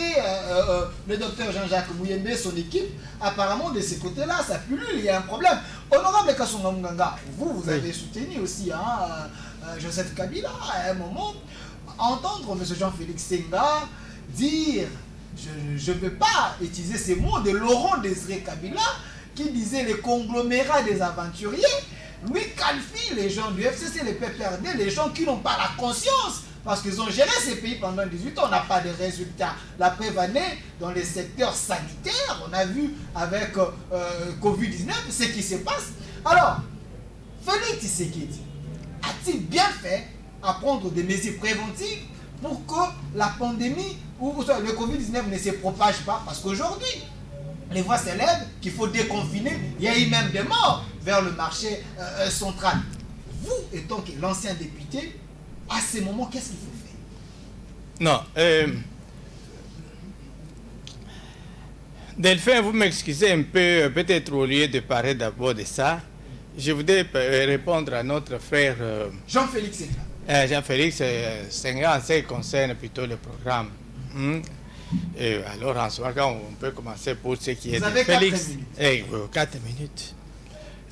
le docteur Jean-Jacques Mouyembe, son équipe, apparemment de ce côté-là, ça pullule, il y a un problème. Honorable Kassonga Munganga, vous avez soutenu aussi Joseph Kabila à un moment. Entendre M. Jean-Félix Senga dire, je ne veux pas utiliser ces mots de Laurent Désiré Kabila, qui disait les conglomérats des aventuriers, lui qualifie les gens du FCC, les PPRD, les gens qui n'ont pas la conscience, parce qu'ils ont géré ces pays pendant 18 ans, on n'a pas de résultats. La preuve en est dans les secteurs sanitaires, on a vu avec Covid-19 ce qui se passe. Alors, Félix Tshisekedi a-t-il bien fait à prendre des mesures préventives pour que la pandémie ou le Covid-19 ne se propage pas? Parce qu'aujourd'hui, les voix s'élèvent qu'il faut déconfiner. Il y a eu même des morts vers le marché central. Vous, étant que l'ancien député, à ces moments, qu'est-ce qu'il faut faire? Non. Delphin, vous m'excusez un peu, peut-être au lieu de parler d'abord de ça, je voudrais répondre à notre frère Jean-Félix Senga. Jean-Félix Senga, en ce qui concerne plutôt le programme. Et alors, en ce moment, on peut commencer pour ce qui est Vous de avez Félix. 4 4 minutes.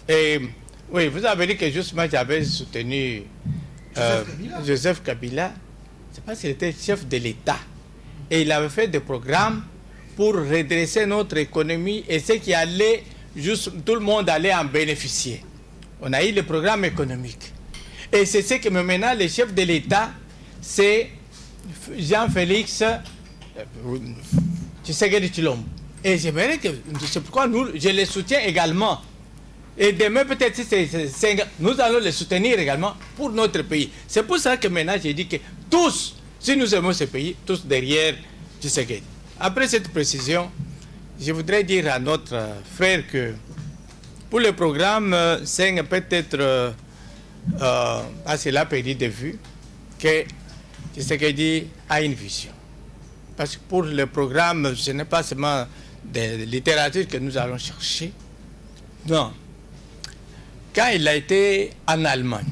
minutes. Oui, vous avez dit que justement, j'avais soutenu Joseph Kabila. C'est parce qu'il était chef de l'État. Et il avait fait des programmes pour redresser notre économie et ce qui allait, juste tout le monde allait en bénéficier. On a eu le programme économique. Et c'est ce que maintenant le chef de l'État, c'est Jean-Félix Tshisekedi Tshilombo. Et j'aimerais que, c'est pourquoi je le soutiens également. Et demain, peut-être, si nous allons les soutenir également pour notre pays. C'est pour ça que maintenant, j'ai dit que tous, si nous aimons ce pays, tous derrière Tshisekedi. Après cette précision, je voudrais dire à notre frère que pour le programme 5, peut-être, parce qu'il a perdu de vue, que Tshisekedi a une vision. Parce que pour le programme, ce n'est pas seulement de littérature que nous allons chercher. Non. Quand il a été en Allemagne,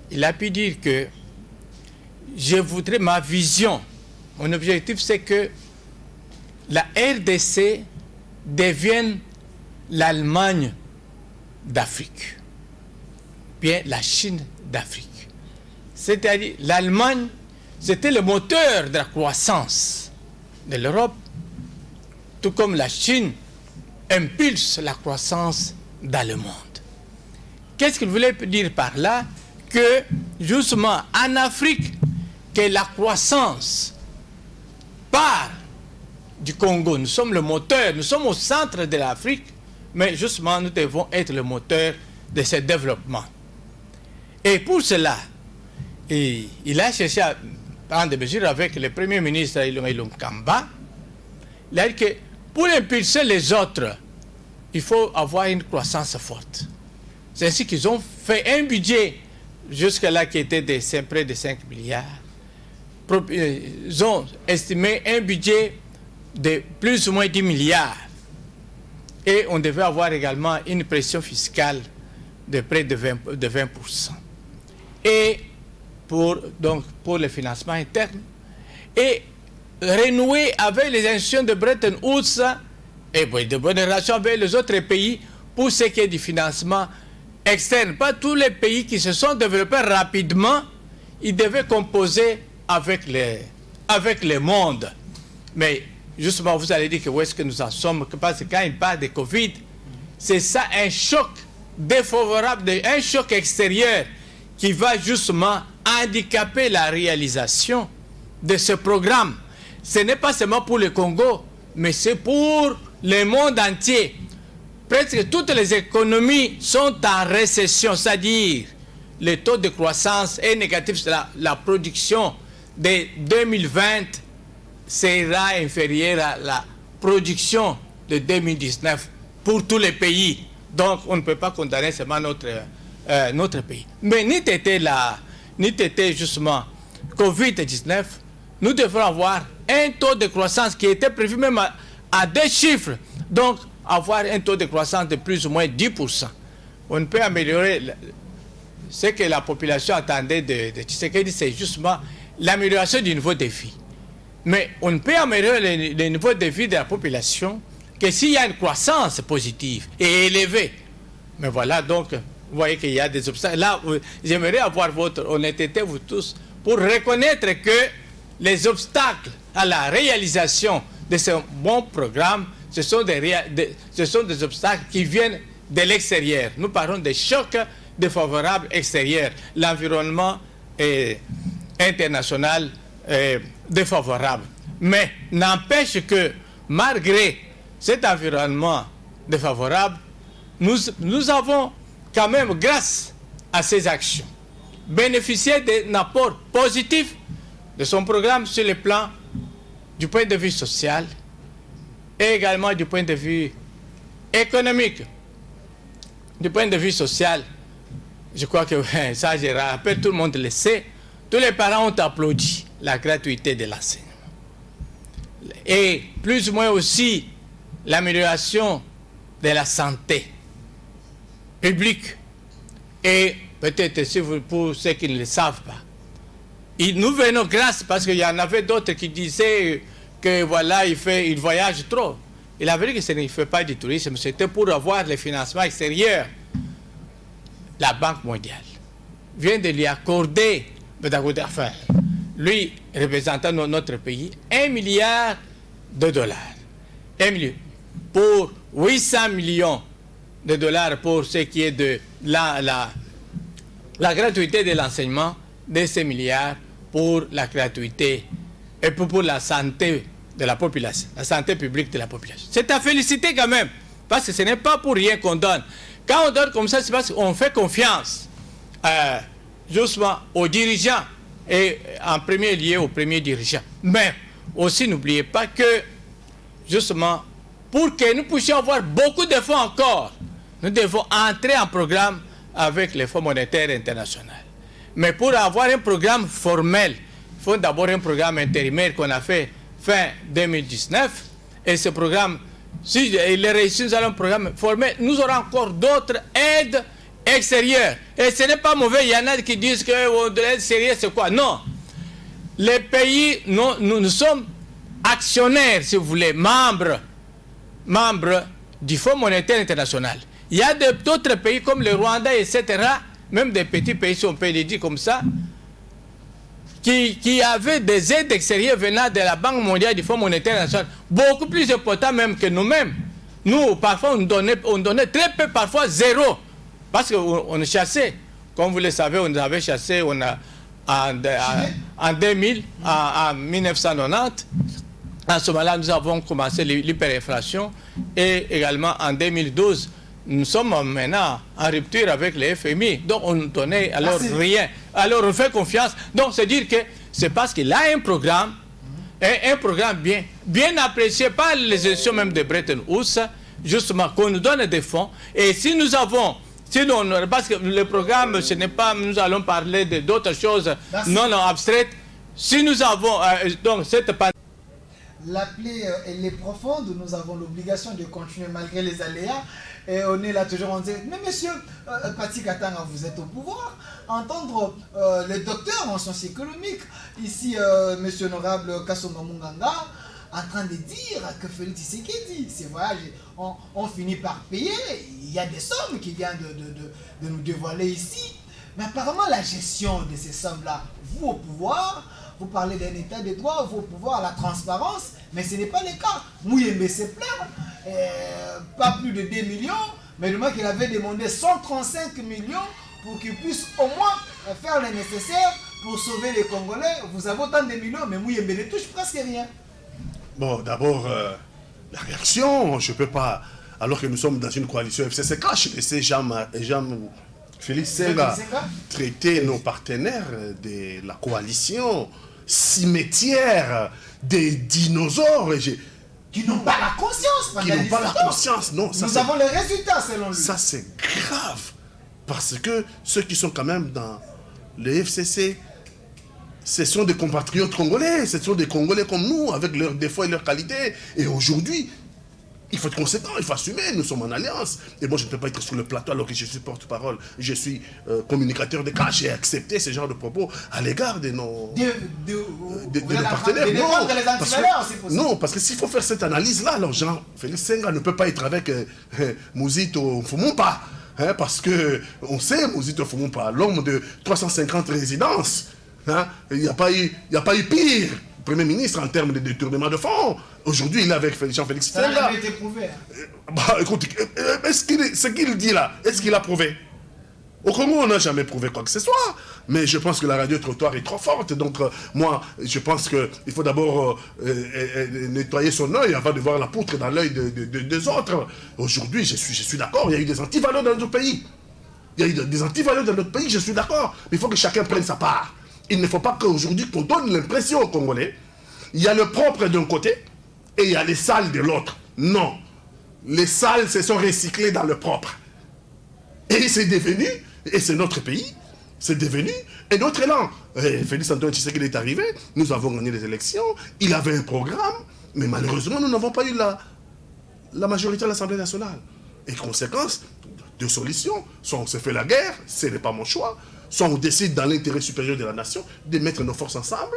il a pu dire que je voudrais ma vision. Mon objectif, c'est que la RDC devienne l'Allemagne d'Afrique, bien la Chine d'Afrique. C'est-à-dire, l'Allemagne, c'était le moteur de la croissance de l'Europe, tout comme la Chine impulse la croissance dans le monde. Qu'est-ce qu'il voulait dire par là? Que justement en Afrique, que la croissance part du Congo. Nous sommes le moteur, nous sommes au centre de l'Afrique, mais justement nous devons être le moteur de ce développement. Et pour cela, il a cherché à prendre des mesures avec le Premier ministre Ilunga Kamba. Il a dit que pour impulser les autres, il faut avoir une croissance forte. C'est ainsi qu'ils ont fait un budget jusque-là qui était de près de 5 milliards. Ils ont estimé un budget de plus ou moins 10 milliards. Et on devait avoir également une pression fiscale de près de 20%. Et pour le financement interne. Et renouer avec les institutions de Bretton Woods et de bonnes relations avec les autres pays pour ce qui est du financement externe. Pas tous les pays qui se sont développés rapidement, ils devaient composer avec le monde. Mais justement, vous allez dire que où est-ce que nous en sommes? Parce que quand il parle de Covid, c'est ça un choc défavorable, un choc extérieur qui va justement handicaper la réalisation de ce programme. Ce n'est pas seulement pour le Congo, mais c'est pour le monde entier. Presque toutes les économies sont en récession, c'est-à-dire le taux de croissance est négatif. La production de 2020 sera inférieure à la production de 2019 pour tous les pays. Donc on ne peut pas condamner seulement notre pays. Mais ni t'étais justement Covid-19, nous devons avoir un taux de croissance qui était prévu même à 2 chiffres. Donc, avoir un taux de croissance de plus ou moins 10%. On peut améliorer ce que la population attendait de Tshisekedi, c'est justement l'amélioration du niveau de vie. Mais on ne peut améliorer le niveau de vie de la population que s'il y a une croissance positive et élevée. Mais voilà, donc, vous voyez qu'il y a des obstacles. Là, j'aimerais avoir votre honnêteté, vous tous, pour reconnaître que les obstacles à la réalisation de ce bon programme, ce sont des obstacles qui viennent de l'extérieur. Nous parlons des chocs défavorables extérieurs. L'environnement international est défavorable. Mais n'empêche que malgré cet environnement défavorable, nous avons quand même, grâce à ces actions, bénéficié d'un apport positif de son programme sur le plan du point de vue social et également du point de vue économique. Du point de vue social, je crois que ça, je rappelle, tout le monde le sait, tous les parents ont applaudi la gratuité de l'enseignement. Et plus ou moins aussi l'amélioration de la santé publique. Et peut-être pour ceux qui ne le savent pas, nous venons grâce, parce qu'il y en avait d'autres qui disaient que voilà, il voyage trop. Il avait dit que il ne fait pas du tourisme, c'était pour avoir les financements extérieurs. La Banque mondiale vient de lui accorder, enfin, lui représentant notre pays, $1 milliard. 1 million. Pour 800 millions de dollars pour ce qui est de la gratuité de l'enseignement, de ces milliards pour la gratuité et pour la santé de la population, la santé publique de la population. C'est à féliciter quand même, parce que ce n'est pas pour rien qu'on donne. Quand on donne comme ça, c'est parce qu'on fait confiance justement aux dirigeants et en premier lieu aux premiers dirigeants. Mais aussi, n'oubliez pas que justement, pour que nous puissions avoir beaucoup de fonds encore, nous devons entrer en programme avec les Fonds monétaires internationaux. Mais pour avoir un programme formel, il faut d'abord un programme intérimaire qu'on a fait fin 2019. Et ce programme, si il est réussi, nous allons un programme formel. Nous aurons encore d'autres aides extérieures. Et ce n'est pas mauvais. Il y en a qui disent que de l'aide extérieure, c'est quoi? Non. Les pays, nous sommes actionnaires, si vous voulez, membres du Fonds monétaire international. Il y a d'autres pays comme le Rwanda, etc., même des petits pays, si on peut les dire comme ça, qui avaient des aides extérieures venant de la Banque mondiale, du Fonds monétaire international, beaucoup plus importants même que nous-mêmes. Nous, parfois, on donnait très peu, parfois zéro, parce qu'on chassait. Comme vous le savez, on avait chassé en 2000, en 1990. À ce moment-là, nous avons commencé l'hyperinflation et également en 2012, nous sommes maintenant en rupture avec le FMI. Donc, on ne donnait alors rien. Alors, on fait confiance. Donc, c'est dire que c'est parce qu'il a un programme, un programme bien apprécié par les institutions même de Bretton Woods, justement, qu'on nous donne des fonds. Et si nous avons... Sinon, parce que le programme, ce n'est pas... Nous allons parler d'autres choses non abstraites. Si nous avons donc cette pandémie... La plaie, elle est profonde, nous avons l'obligation de continuer malgré les aléas. Et on est là toujours, on dit, mais monsieur Pati Katanga, vous êtes au pouvoir. Entendre les docteurs en sciences économiques, ici, monsieur honorable Kasonga Munganga, en train de dire que Félix Tshisekedi, ces voyages ont fini par payer. Il y a des sommes qui viennent de nous dévoiler ici. Mais apparemment, la gestion de ces sommes-là, vous au pouvoir, vous parlez d'un état de droit, vous au pouvoir, la transparence, mais ce n'est pas le cas. Mouyembe se plaint, pas plus de 2 millions, mais le qu'il avait demandé 135 millions pour qu'il puisse au moins faire le nécessaire pour sauver les Congolais. Vous avez autant de millions, mais Mouyembe ne touche presque rien. Bon, d'abord, la réaction, je ne peux pas, alors que nous sommes dans une coalition FCC-Cash, laisser Félix Senga traiter nos partenaires de la coalition cimetière des dinosaures. Qui n'ont pas la conscience. Qui n'ont pas la conscience, non. Nous avons les résultats selon lui. Ça, c'est grave. Parce que ceux qui sont quand même dans le FCC, ce sont des compatriotes congolais. Ce sont des Congolais comme nous, avec leurs défauts et leurs qualités. Et aujourd'hui, il faut être conséquent, il faut assumer, nous sommes en alliance. Et moi, je ne peux pas être sur le plateau alors que je suis porte-parole. Je suis communicateur de cash et accepter ce genre de propos à l'égard de nos, de nos partenaires. Non, parce que s'il faut faire cette analyse-là, alors Jean-Félix Senga ne peut pas être avec Mouzito Fumumpa. Hein, parce qu'on sait, Mouzito Fumumpa, l'homme de 350 résidences, hein, il n'y a pas eu pire. Premier ministre en termes de détournement de fonds. Aujourd'hui, il est avec Jean-Félix Senga. Ça n'a jamais été prouvé. Bah, écoute, ce qu'il dit là, est-ce qu'il a prouvé? Au Congo, on n'a jamais prouvé quoi que ce soit. Mais je pense que la radio-trottoir est trop forte. Donc, moi, je pense qu'il faut d'abord nettoyer son œil avant de voir la poutre dans l'œil des autres. Aujourd'hui, je suis d'accord, il y a eu des antivaleurs dans notre pays. Il y a eu des antivaleurs dans notre pays, je suis d'accord. Mais il faut que chacun prenne sa part. Il ne faut pas qu'aujourd'hui, qu'on donne l'impression aux Congolais, il y a le propre d'un côté et il y a les sales de l'autre. Non. Les sales se sont recyclés dans le propre. Et c'est devenu, et c'est notre pays, c'est devenu un autre élan. Félix Antoine Tshisekedi est arrivé, nous avons gagné les élections, il avait un programme, mais malheureusement, nous n'avons pas eu la majorité à l'Assemblée nationale. Et conséquence, deux solutions, soit on se fait la guerre, ce n'est pas mon choix, soit on décide dans l'intérêt supérieur de la nation de mettre nos forces ensemble,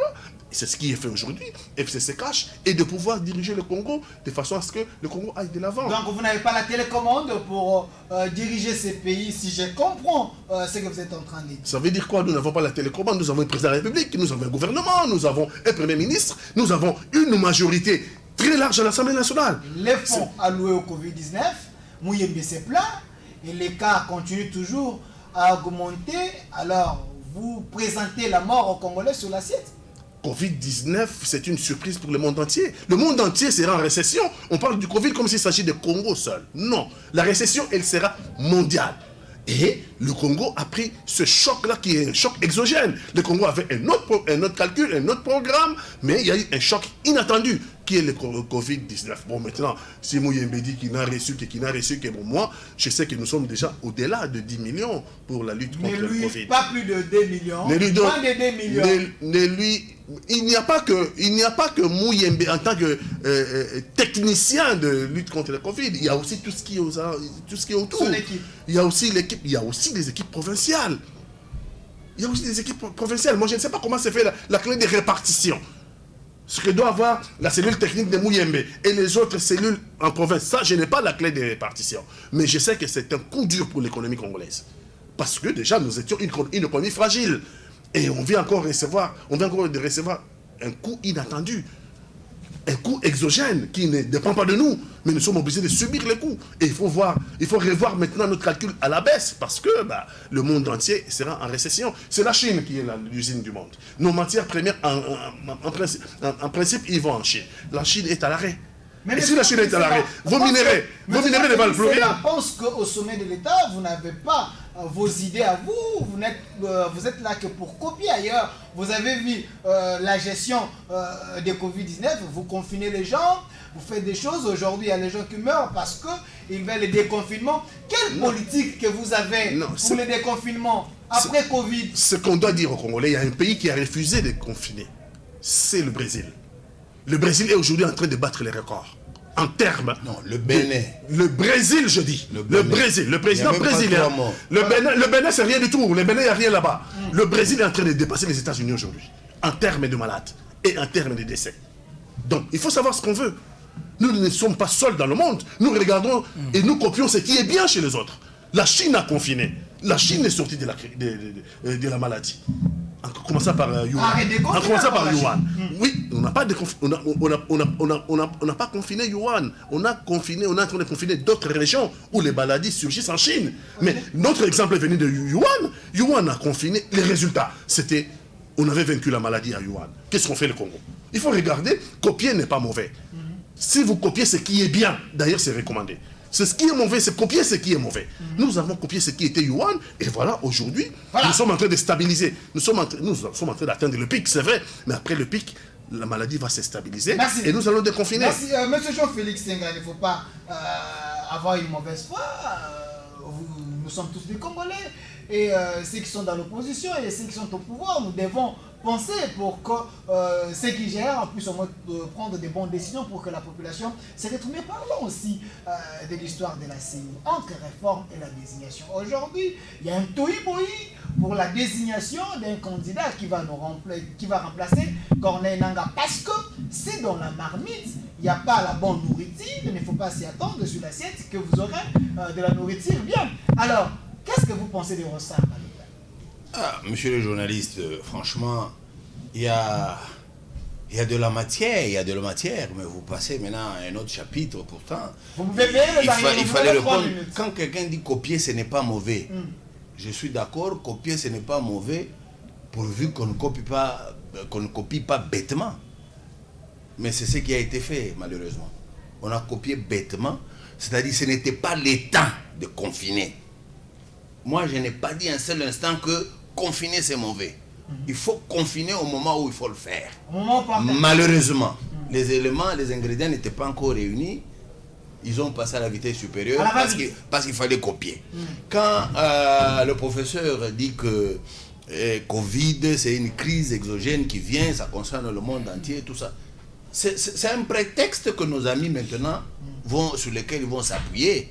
c'est ce qui est fait aujourd'hui, FCC Cash, et de pouvoir diriger le Congo de façon à ce que le Congo aille de l'avant. Donc vous n'avez pas la télécommande pour diriger ces pays, si je comprends ce que vous êtes en train de dire. Ça veut dire quoi? Nous n'avons pas la télécommande, nous avons un président de la République, nous avons un gouvernement, nous avons un premier ministre, nous avons une majorité très large à l'Assemblée nationale. Les fonds alloués au Covid-19, Mouyembe se plaint, et les cas continuent toujours à augmenter. Alors, vous présentez la mort aux Congolais sur l'assiette? Covid-19, c'est une surprise pour le monde entier. Le monde entier sera en récession. On parle du Covid comme s'il s'agit de Congo seul. Non, la récession, elle sera mondiale. Et le Congo a pris ce choc-là qui est un choc exogène. Le Congo avait un autre calcul, un autre programme, mais il y a eu un choc inattendu qui est le Covid-19. Bon, maintenant, si Mouyembe dit qu'il n'a reçu que bon, moi, je sais que nous sommes déjà au-delà de 10 millions pour la lutte contre le Covid. Pas plus de 2 millions. Moins de 2 millions. Il n'y a pas que Mouyembe en tant que technicien de lutte contre le Covid. Il y a aussi tout ce qui est autour. Son équipe. Il y a aussi l'équipe. Il y a aussi les équipes provinciales. Moi, je ne sais pas comment se fait la clé de répartition. Ce que doit avoir la cellule technique de Mouyembe et les autres cellules en province. Ça, je n'ai pas la clé de répartition. Mais je sais que c'est un coup dur pour l'économie congolaise. Parce que déjà, nous étions une économie fragile. Et on vient encore de recevoir un coup inattendu. Un coup exogène qui ne dépend pas de nous, mais nous sommes obligés de subir les coups. Et il faut revoir maintenant notre calcul à la baisse, parce que le monde entier sera en récession. C'est la Chine qui est l'usine du monde. Nos matières premières, en principe, ils vont en Chine. La Chine est à l'arrêt. Et si la Chine est à l'arrêt, vos minéraux ne valent plus rien. Je pense qu'au sommet de l'État, vous n'avez pas vos idées à vous. Vous êtes là que pour copier ailleurs. Vous avez vu la gestion des Covid-19. Vous confinez les gens. Vous faites des choses. Aujourd'hui, il y a les gens qui meurent parce qu'ils veulent le déconfinement. Quelle politique que vous avez pour le déconfinement après Covid? Ce qu'on doit dire aux Congolais, il y a un pays qui a refusé de confiner. C'est le Brésil. Le Brésil est aujourd'hui en train de battre les records. En termes... Non, le Bénin. Le Brésil, je dis. Le Brésil. Le président brésilien. Le Bénin, c'est rien du tout. Le Bénin, il n'y a rien là-bas. Le Brésil est en train de dépasser les États-Unis aujourd'hui. En termes de malades et en termes de décès. Donc, il faut savoir ce qu'on veut. Nous ne sommes pas seuls dans le monde. Nous regardons et nous copions ce qui est bien chez les autres. La Chine a confiné. La Chine est sortie de la maladie. En commençant par Yuan. Oui, on n'a pas confiné Yuan. On est en train de confiner d'autres régions où les maladies surgissent en Chine. Mais notre exemple est venu de Yuan. Yuan a confiné. Les résultats, c'était, on avait vaincu la maladie à Yuan. Qu'est-ce qu'on fait le Congo? Il faut regarder, copier n'est pas mauvais. Si vous copiez ce qui est bien, d'ailleurs c'est recommandé. C'est ce qui est mauvais, c'est copier ce qui est mauvais. Nous avons copié ce qui était Yuan, et voilà, aujourd'hui, nous sommes en train de stabiliser. Nous sommes en train d'atteindre le pic, c'est vrai, mais après le pic, la maladie va se stabiliser. Merci. Et nous allons déconfiner. Merci. Monsieur Jean-Félix Senga, il ne faut pas avoir une mauvaise foi. Nous sommes tous des Congolais, et ceux qui sont dans l'opposition et ceux qui sont au pouvoir, nous devons penser pour que ceux qui gèrent puissent au moins prendre des bonnes décisions pour que la population se retrouve. Mais parlons aussi de l'histoire de la CENI, entre réforme et la désignation. Aujourd'hui, il y a un tohu-bohu pour la désignation d'un candidat qui va remplacer Corneille Nangaa, parce que c'est dans la marmite, il n'y a pas la bonne nourriture, il ne faut pas s'y attendre sur l'assiette que vous aurez de la nourriture bien. Alors, qu'est-ce que vous pensez de Rossard? Monsieur le journaliste, franchement, il y a de la matière, mais vous passez maintenant à un autre chapitre pourtant. Vous pouvez il fallait répondre. Quand quelqu'un dit copier, ce n'est pas mauvais. Je suis d'accord, copier, ce n'est pas mauvais, pourvu qu'on ne copie pas bêtement. Mais c'est ce qui a été fait, malheureusement. On a copié bêtement, c'est-à-dire que ce n'était pas le temps de confiner. Moi, je n'ai pas dit un seul instant que confiner, c'est mauvais. Il faut confiner au moment où il faut le faire. Malheureusement, les éléments, les ingrédients n'étaient pas encore réunis. Ils ont passé à la vitesse supérieure parce qu'il fallait copier. Quand le professeur dit que Covid, c'est une crise exogène qui vient, ça concerne le monde entier, tout ça, c'est un prétexte que nos amis maintenant sur lequel ils vont s'appuyer.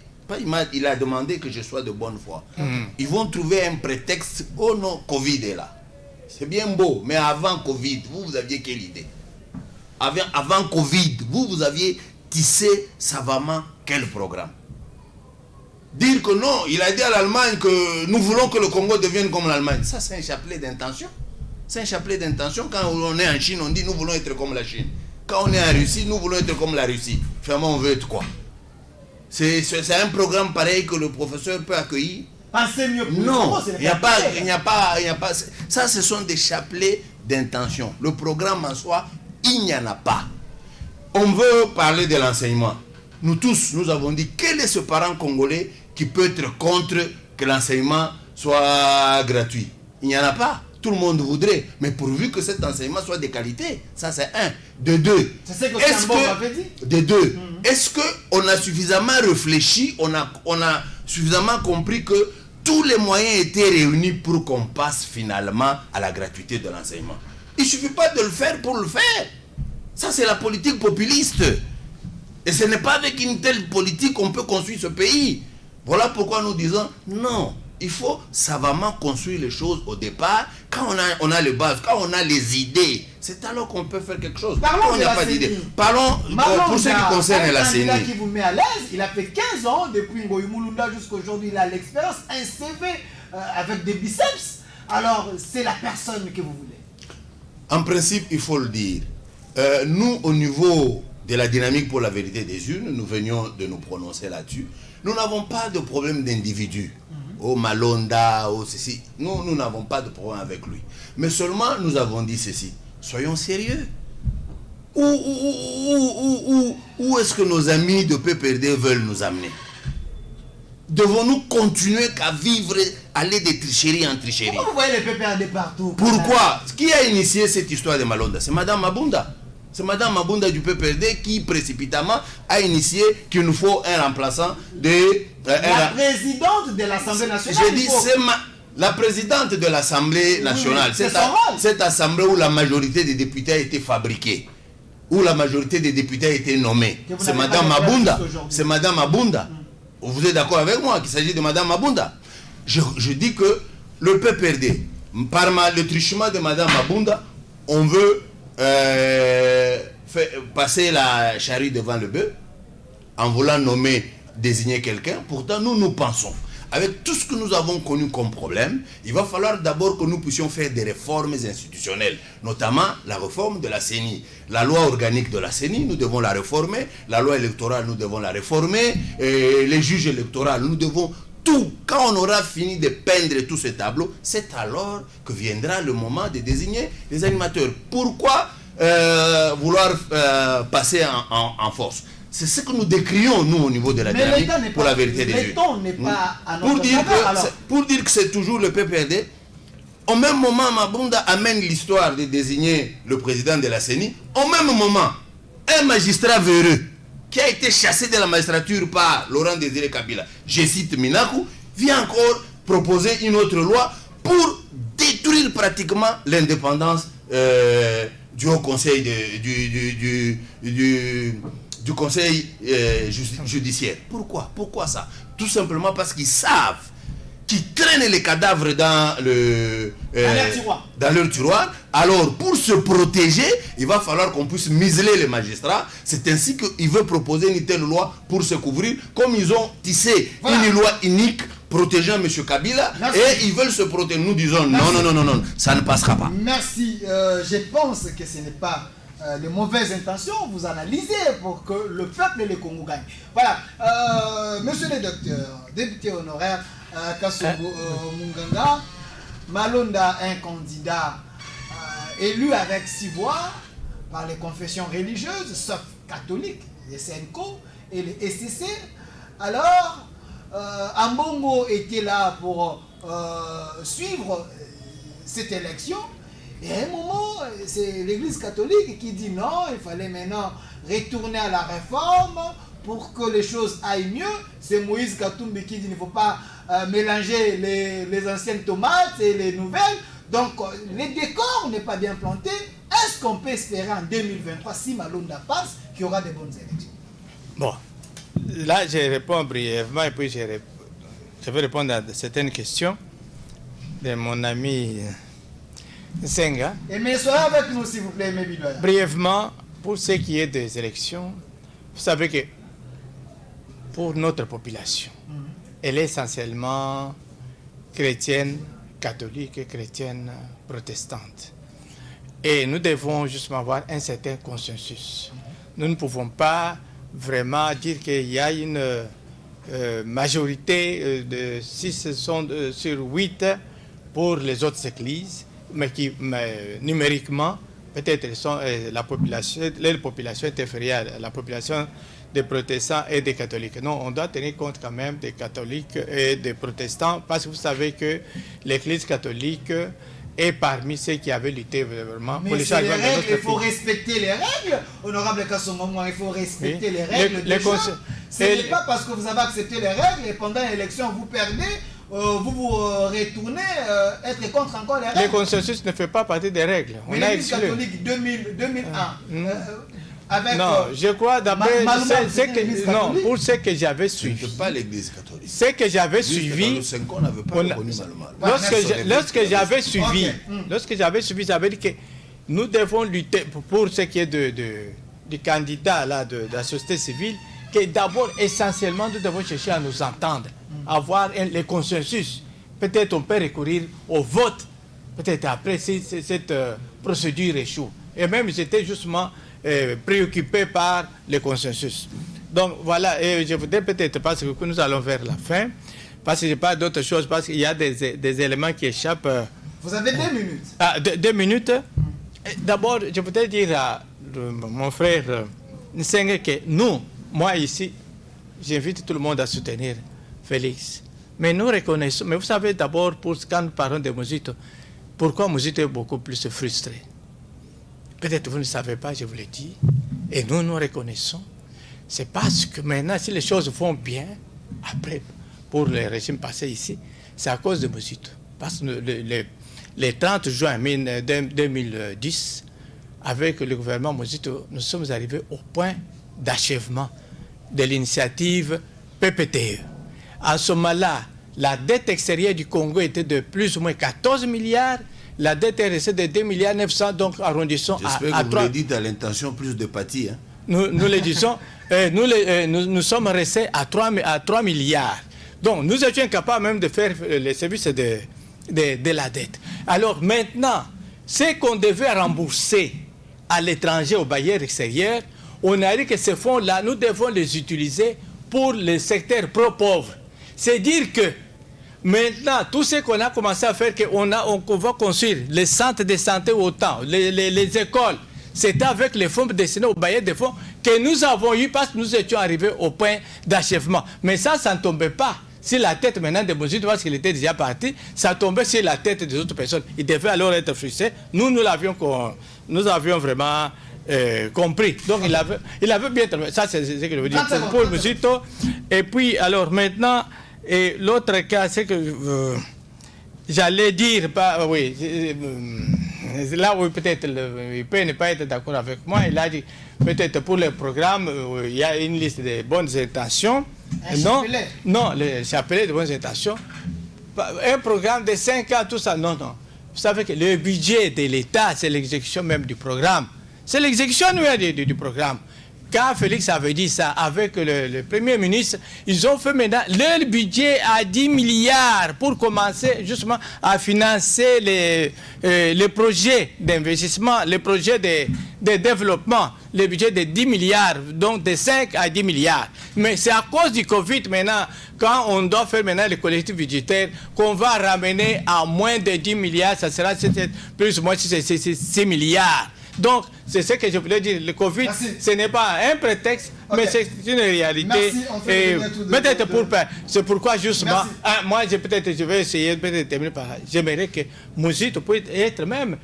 Il a demandé que je sois de bonne foi. Ils vont trouver un prétexte. Oh non, Covid est là. C'est bien beau, mais avant Covid, vous aviez quelle idée? Avant Covid, vous aviez tissé savamment quel programme? Dire que non, il a dit à l'Allemagne que nous voulons que le Congo devienne comme l'Allemagne. Ça, c'est un chapelet d'intention. C'est un chapelet d'intention. Quand on est en Chine, on dit nous voulons être comme la Chine. Quand on est en Russie, nous voulons être comme la Russie. Finalement, on veut être quoi? C'est un programme pareil que le professeur peut accueillir. Pensez mieux pour non, il n'y a pas. Ça, ce sont des chapelets d'intention. Le programme en soi, il n'y en a pas. On veut parler de l'enseignement. Nous tous, nous avons dit, quel est ce parent congolais qui peut être contre que l'enseignement soit gratuit? Il n'y en a pas. Tout le monde voudrait. Mais pourvu que cet enseignement soit de qualité. Ça, c'est un. De deux. C'est ce que Sambo avait dit. De deux. Est-ce qu'on a suffisamment réfléchi, on a suffisamment compris que tous les moyens étaient réunis pour qu'on passe finalement à la gratuité de l'enseignement? Il ne suffit pas de le faire pour le faire. Ça, c'est la politique populiste. Et ce n'est pas avec une telle politique qu'on peut construire ce pays. Voilà pourquoi nous disons non. Il faut savamment construire les choses au départ. Quand on a les bases, quand on a les idées, c'est alors qu'on peut faire quelque chose. Parlons Quand on de n'a la pas CENI. d'idée. Parlons pour ce qui concerne la CENI. Qui vous met à l'aise, il a fait 15 ans, depuis Ngoyi Mulunda jusqu'à aujourd'hui, il a l'expérience, un CV avec des biceps. Alors, c'est la personne que vous voulez. En principe, il faut le dire. Nous, au niveau de la dynamique pour la vérité des urnes, nous venions de nous prononcer là-dessus. Nous n'avons pas de problème d'individu. Au Malonda, au ceci. Nous n'avons pas de problème avec lui. Mais seulement, nous avons dit ceci. Soyons sérieux. Où est-ce que nos amis de PPRD veulent nous amener? Devons-nous continuer qu'à vivre, aller de tricherie en tricherie? Pourquoi vous voyez les PPRD partout? Pourquoi? Qui a initié cette histoire de Malonda? C'est Madame Mabunda. C'est Madame Mabunda du PPRD qui précipitamment a initié qu'il nous faut un remplaçant de... la présidente de l'Assemblée nationale. J'ai dit, c'est la présidente de l'Assemblée nationale. Oui, c'est son rôle. Cette assemblée où la majorité des députés a été fabriquée, où la majorité des députés a été nommée. C'est Madame Mabunda. C'est Madame Mabunda. Vous êtes d'accord avec moi qu'il s'agit de Madame Mabunda? Je dis que le PPRD, par le truchement de Madame Mabunda, on veut passer la charrue devant le bœuf en voulant désigner quelqu'un. Pourtant, nous pensons, avec tout ce que nous avons connu comme problème, il va falloir d'abord que nous puissions faire des réformes institutionnelles, notamment la réforme de la CENI. La loi organique de la CENI, nous devons la réformer. La loi électorale, nous devons la réformer. Et les juges électoraux, nous devons tout. Quand on aura fini de peindre tout ce tableau, c'est alors que viendra le moment de désigner les animateurs. Pourquoi vouloir passer en force? C'est ce que nous décrions, nous, au niveau de la dynamique pour la vérité des yeux. N'est pas à notre pour dire que c'est toujours le PPRD, au même moment, Mabunda amène l'histoire de désigner le président de la CENI. Au même moment, un magistrat véreux qui a été chassé de la magistrature par Laurent Désiré Kabila, je cite Minakou, vient encore proposer une autre loi pour détruire pratiquement l'indépendance du Haut Conseil du Conseil judiciaire. Pourquoi ça? Tout simplement parce qu'ils savent qu'ils traînent les cadavres dans leur tiroir. Alors, pour se protéger, il va falloir qu'on puisse museler les magistrats. C'est ainsi qu'ils veulent proposer une telle loi pour se couvrir, comme ils ont tissé une loi unique protégeant M. Kabila. Merci. Et ils veulent se protéger. Nous disons non, ça ne passera pas. Merci. Je pense que ce n'est pas les mauvaises intentions. Vous analysez pour que le peuple et les Congo gagnent. Voilà. Monsieur le docteur, député honoraire, Kasongo Munganga, Malonda, un candidat élu avec 6 voix par les confessions religieuses, sauf catholiques, les SNCO et les SCC. Alors, Ambongo était là pour suivre cette élection. Et à un moment, c'est l'Église catholique qui dit non, il fallait maintenant retourner à la réforme pour que les choses aillent mieux. C'est Moïse Katumbi qui dit qu'il ne faut pas mélanger les anciennes tomates et les nouvelles. Donc, les décors n'est pas bien planté. Est-ce qu'on peut espérer en 2023, si Malonda passe, qu'il y aura de bonnes élections? Bon, là, je réponds brièvement et puis je vais répondre à certaines questions de mon ami Senga. Et mais soyez avec nous, s'il vous plaît, mes bidoyens. Brièvement, pour ce qui est des élections, vous savez que pour notre population, elle est essentiellement chrétienne, catholique et chrétienne protestante. Et nous devons justement avoir un certain consensus. Nous ne pouvons pas vraiment dire qu'il y a une majorité de 6 sur 8 pour les autres églises. mais numériquement, peut-être la population est inférieure à la population des protestants et des catholiques. Non, on doit tenir compte quand même des catholiques et des protestants, parce que vous savez que l'Église catholique est parmi ceux qui avaient lutté vraiment pour les changements de notre pays. Il faut respecter les règles, honorable Kassongo, il faut respecter les règles. Ce n'est pas parce que vous avez accepté les règles et pendant l'élection vous perdez, vous retournez être contre encore les règles. Le consensus ne fait pas partie des règles. Mais l'Église catholique 2001. Avec, non, je crois d'abord, pour ce que j'avais suivi. Ce n'est pas l'Église catholique. Ce que j'avais suivi. On n'avait pas reconnu Malmal. Lorsque j'avais suivi, j'avais dit que nous devons lutter pour ce qui est du candidat là, de la société civile, que d'abord, essentiellement, nous devons chercher à nous entendre, avoir les consensus. Peut-être on peut recourir au vote, peut-être après si cette procédure échoue. Et même j'étais justement préoccupé par le consensus. Donc voilà, et je voudrais peut-être, parce que nous allons vers la fin, parce que je parle d'autres choses, parce qu'il y a des éléments qui échappent. Vous avez 2 minutes. 2 minutes. D'abord, je voudrais dire à mon frère Nsengue que nous, moi ici, j'invite tout le monde à soutenir Félix. Mais nous reconnaissons, mais vous savez d'abord, quand nous parlons de Muzito, pourquoi Muzito est beaucoup plus frustré. Peut-être vous ne savez pas, je vous l'ai dit, et nous reconnaissons. C'est parce que maintenant, si les choses vont bien, après, pour le régime passé ici, c'est à cause de Muzito. Parce que le 30 juin 2010, avec le gouvernement Muzito, nous sommes arrivés au point d'achèvement de l'initiative PPTE. En ce moment-là, la dette extérieure du Congo était de plus ou moins 14 milliards. La dette est restée de 2 milliards 900, donc arrondissons à 3. J'espère que vous le dites à l'intention plus de Paty. Hein? Nous le disons, nous sommes restés à 3 milliards. Donc nous étions incapables même de faire les services de la dette. Alors maintenant, ce qu'on devait rembourser à l'étranger, aux bailleurs extérieurs, on a dit que ces fonds-là, nous devons les utiliser pour le secteur pro-pauvre. C'est dire que maintenant, tout ce qu'on a commencé à faire, on va construire les centres de santé autant, les écoles, c'était avec les fonds destinés aux bailleurs de fonds que nous avons eu parce que nous étions arrivés au point d'achèvement. Mais ça ne tombait pas sur la tête maintenant de Muzito parce qu'il était déjà parti, ça tombait sur la tête des autres personnes. Il devait alors être frustré. Nous avions vraiment compris. Donc il avait bien travaillé. Ça, c'est ce que je veux dire. Pour Muzito. Et puis, alors maintenant, et l'autre cas, c'est que j'allais dire, oui, là où peut-être il peut ne pas être d'accord avec moi, il a dit peut-être pour le programme, il y a une liste de bonnes intentions. Non, le chapelet de bonnes intentions. Un programme de 5 ans, tout ça, non. Vous savez que le budget de l'État, c'est l'exécution même du programme. C'est l'exécution du programme. Quand Félix avait dit ça avec le Premier ministre, ils ont fait maintenant leur budget à 10 milliards pour commencer justement à financer les projets d'investissement, les projets de développement, le budget de 10 milliards, donc de 5 à 10 milliards. Mais c'est à cause du Covid maintenant, quand on doit faire maintenant les collectifs budgétaires, qu'on va ramener à moins de 10 milliards, ça sera plus ou moins 6 milliards. Donc, c'est ce que je voulais dire. Le Covid, ce n'est pas un prétexte, mais c'est une réalité. Peut-être c'est pourquoi, justement, moi, je vais essayer de terminer par là. J'aimerais que Muzito puisse être même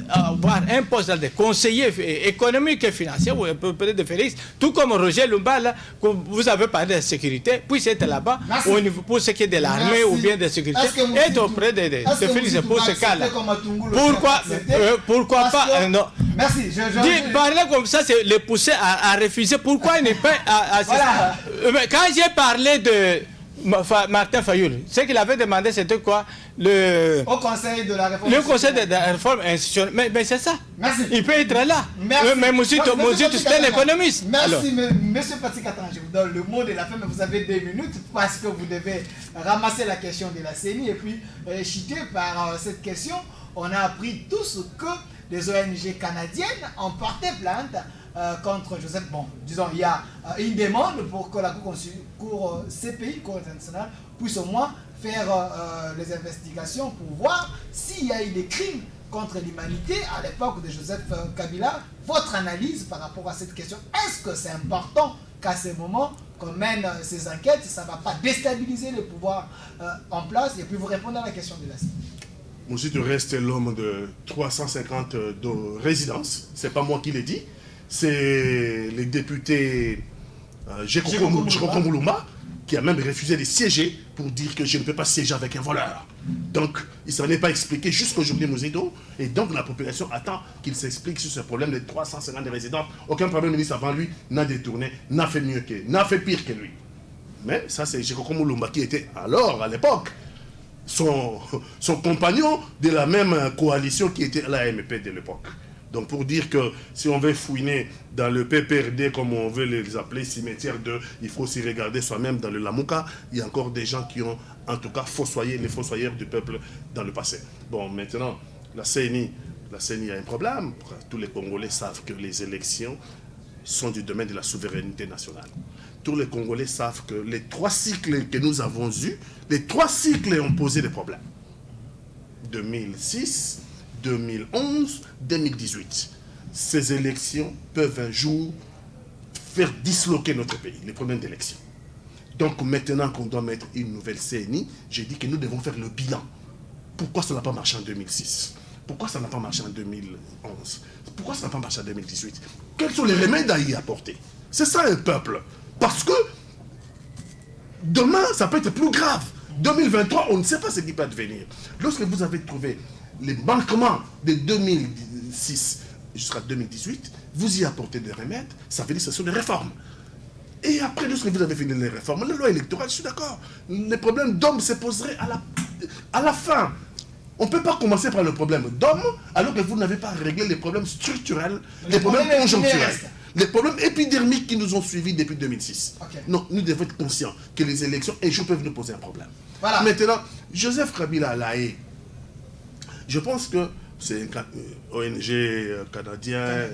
avoir un poste de conseiller économique et financier, ou peut-être de Félix, tout comme Roger Lumba, là, que vous avez parlé de la sécurité, puisse être là-bas, au niveau pour ce qui est de l'armée ou bien de la sécurité, être auprès de Félix pour ce cas-là. Pourquoi pas non. Merci. Parler comme ça, c'est le pousser à refuser. Pourquoi il n'est pas voilà. Quand j'ai parlé de Martin Fayoul, ce qu'il avait demandé, c'était quoi? Au Conseil de la réforme. Le Conseil de la réforme institutionnelle. Mais c'est ça. Merci. Il peut être là. Merci. Mais Muzito, c'est un économiste. Merci, monsieur Patrick Katan. Je vous donne le mot de la fin, mais vous avez 2 minutes parce que vous devez ramasser la question de la CENI et puis chuter par cette question. On a appris tous que les ONG canadiennes ont porté plainte contre Joseph. Bon, disons, il y a une demande pour que la Cour CPI, Cour internationale, puisse au moins faire les investigations pour voir s'il y a eu des crimes contre l'humanité à l'époque de Joseph Kabila. Votre analyse par rapport à cette question, est-ce que c'est important qu'à ce moment qu'on mène ces enquêtes, ça ne va pas déstabiliser le pouvoir en place? Et puis vous répondez à la question de la CENI. Moussi reste l'homme de 350 de résidence. C'est pas moi qui l'ai dit. C'est les députés Jekoko Moulumba qui a même refusé de siéger pour dire que je ne peux pas siéger avec un voleur. Donc, il ne s'en est pas expliqué jusqu'aujourd'hui, Mouzido. Et donc, la population attend qu'il s'explique sur ce problème de 350 résidents. Aucun Premier ministre avant lui n'a détourné, n'a fait pire que lui. Mais ça, c'est Jekoko Moulumba qui était alors, à l'époque, son compagnon de la même coalition qui était la MP de l'époque. Donc pour dire que si on veut fouiner dans le PPRD, comme on veut les appeler, cimetière de, il faut s'y regarder soi-même dans le Lamouka, il y a encore des gens qui ont en tout cas fossoyé les fossoyeurs du peuple dans le passé. Bon, maintenant, la CENI a un problème. Tous les Congolais savent que les élections sont du domaine de la souveraineté nationale. Tous les Congolais savent que les 3 cycles que nous avons eus, les 3 cycles ont posé des problèmes. 2006, 2011, 2018. Ces élections peuvent un jour faire disloquer notre pays, les problèmes d'élection. Donc maintenant qu'on doit mettre une nouvelle CENI, j'ai dit que nous devons faire le bilan. Pourquoi ça n'a pas marché en 2006? Pourquoi ça n'a pas marché en 2011? Pourquoi ça n'a pas marché en 2018? Quels sont les remèdes à y apporter? C'est ça un peuple. Parce que demain, ça peut être plus grave. 2023, on ne sait pas ce qui peut advenir. Lorsque vous avez trouvé les manquements de 2006 jusqu'à 2018, vous y apportez des remèdes, ça veut dire que ce sont des réformes. Et après, lorsque vous avez fini les réformes, la loi électorale, je suis d'accord, les problèmes d'hommes se poseraient à la fin. On ne peut pas commencer par le problème d'hommes alors que vous n'avez pas réglé les problèmes structurels, les problèmes conjoncturels, les problèmes épidermiques qui nous ont suivis depuis 2006. Okay. Non, nous devons être conscients que les élections un jour peuvent nous poser un problème. Voilà. Maintenant, Joseph Kabila à La Haye, je pense que c'est un ONG canadien.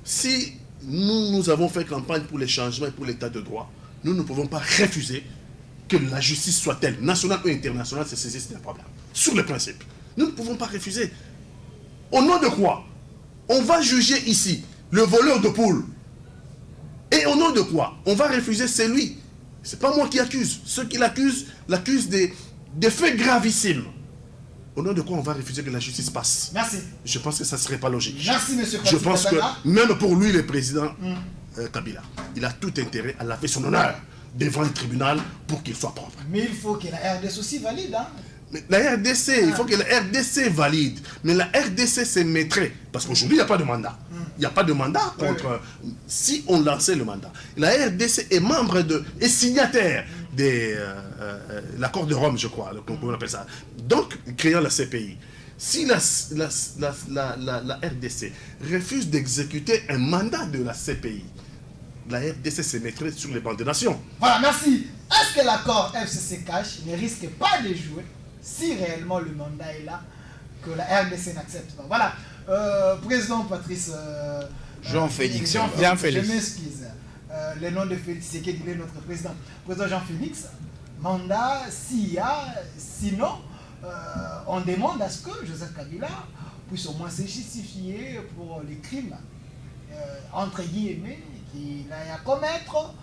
Si nous avons fait campagne pour les changements et pour l'état de droit, nous ne pouvons pas refuser que la justice soit-elle, nationale ou internationale, se saisisse d'un problème. Sur le principe. Nous ne pouvons pas refuser. Au nom de quoi? On va juger ici le voleur de poules. Et au nom de quoi? On va refuser celui. C'est pas moi qui accuse. Ceux qui l'accusent des faits gravissimes. Au nom de quoi on va refuser que la justice passe? Merci. Je pense que ça ne serait pas logique. Merci, monsieur Je pense que même pour lui, le président Kabila, il a tout intérêt à laver son honneur devant le tribunal pour qu'il soit propre. Mais il faut que la RDC aussi valide. Hein? Mais la RDC, il faut que la RDC valide. Mais la RDC se mettrait, parce qu'aujourd'hui, il n'y a pas de mandat. Il n'y a pas de mandat contre... Si on lançait le mandat. La RDC est membre et signataire de l'accord de Rome, je crois, on appelle ça. Donc, créant la CPI. Si la RDC refuse d'exécuter un mandat de la CPI, la RDC se mettrait sur les bancs des nations. Voilà, merci. Est-ce que l'accord FCC cash ne risque pas de jouer si réellement le mandat est là, que la RDC n'accepte pas? Voilà. Président Patrice... Jean-Félix. Je m'excuse. Le nom de Félix, c'est qu'il est notre président. Président Jean-Félix, mandat s'il y a, sinon, on demande à ce que Joseph Kabila puisse au moins se justifier pour les crimes, entre guillemets, qu'il a à commettre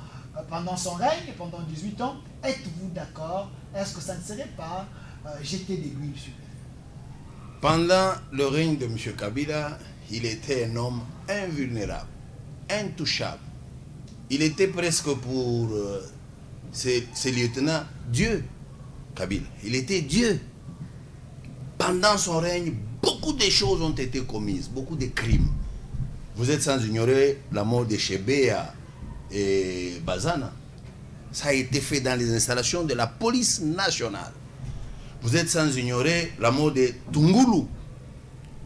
pendant son règne, pendant 18 ans. Êtes-vous d'accord? Est-ce que ça ne serait pas jeter de l'huile sur lui? Pendant le règne de M. Kabila, il était un homme invulnérable, intouchable. Il était presque pour ses lieutenants Dieu, Kabila. Il était Dieu. Pendant son règne, beaucoup de choses ont été commises, beaucoup de crimes. Vous êtes sans ignorer la mort de Chebea et Bazana. Ça a été fait dans les installations de la police nationale. Vous êtes sans ignorer la mort de Tungulu.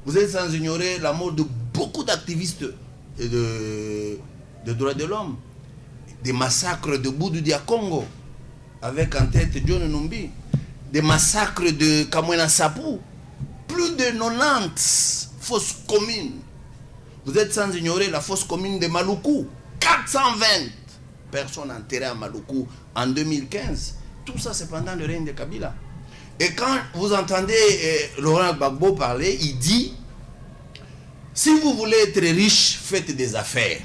Vous êtes sans ignorer la mort de beaucoup d'activistes de droits de l'homme. Des massacres de Boudou Dia Congo, avec en tête John Numbi. Des massacres de Kamwena Sapou. Plus de 90 fausses communes. Vous êtes sans ignorer la fausse commune de Maluku. 420 personnes enterrées à Maluku en 2015. Tout ça, c'est pendant le règne de Kabila. Et quand vous entendez Laurent Gbagbo parler, il dit, si vous voulez être riche, faites des affaires.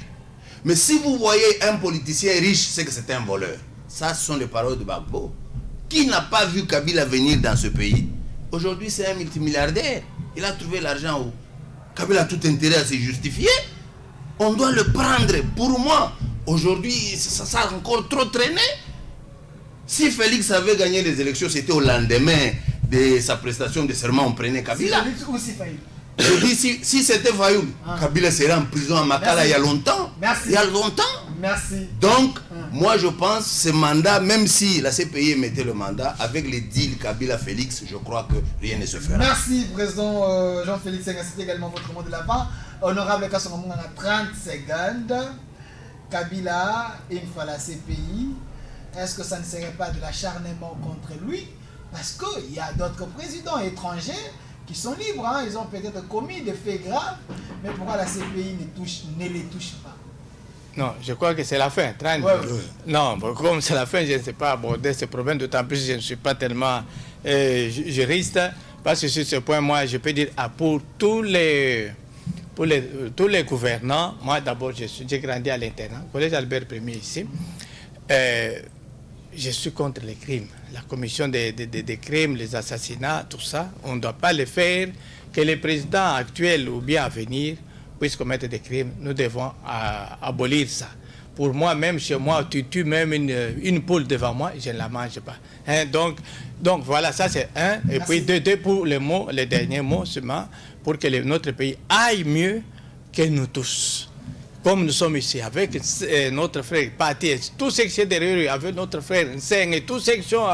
Mais si vous voyez un politicien riche, c'est que c'est un voleur. Ça, ce sont les paroles de Gbagbo. Qui n'a pas vu Kabila venir dans ce pays? Aujourd'hui, c'est un multimilliardaire. Il a trouvé l'argent où Kabila a tout intérêt à se justifier. On doit le prendre. Pour moi, aujourd'hui, ça a encore trop traîné. Si Félix avait gagné les élections, c'était au lendemain de sa prestation de serment, on prenait Kabila. Je dis, si c'était Fayoum, Kabila serait en prison à Makala. Merci. Il y a longtemps. Merci. Il y a longtemps. Merci. Donc, moi je pense ce mandat, même si la CPI mettait le mandat, avec les deals Kabila-Félix, je crois que rien ne se fera. Merci, Président Jean-Félix Senga. C'était également votre mot de la fin. Honorable Kassongamou, on a 30 secondes. Kabila, une fois la CPI, est-ce que ça ne serait pas de l'acharnement contre lui? Parce qu'il y a d'autres présidents étrangers qui sont libres, hein. Ils ont peut-être commis des faits graves, mais pourquoi la CPI ne les touche pas? Non, je crois que c'est la fin. Non, comme c'est la fin, je ne sais pas aborder ce problème, d'autant plus que je ne suis pas tellement juriste, parce que sur ce point, moi, je peux dire, pour tous les gouvernants, moi d'abord, j'ai grandi à l'internat, collège Albert Ier ici, je suis contre les crimes, la commission des crimes, les assassinats, tout ça, on ne doit pas le faire, que les présidents actuels ou bien à venir puissent commettre des crimes, nous devons abolir ça. Pour moi, même chez moi, tu tues même une poule devant moi, je ne la mange pas. Hein, donc voilà, ça c'est un. Et puis deux pour les derniers mots seulement, pour que notre pays aille mieux que nous tous. Comme nous sommes ici, avec notre frère Pathé, tous ceux qui sont derrière lui, avec notre frère Nseng, et tous ceux qui sont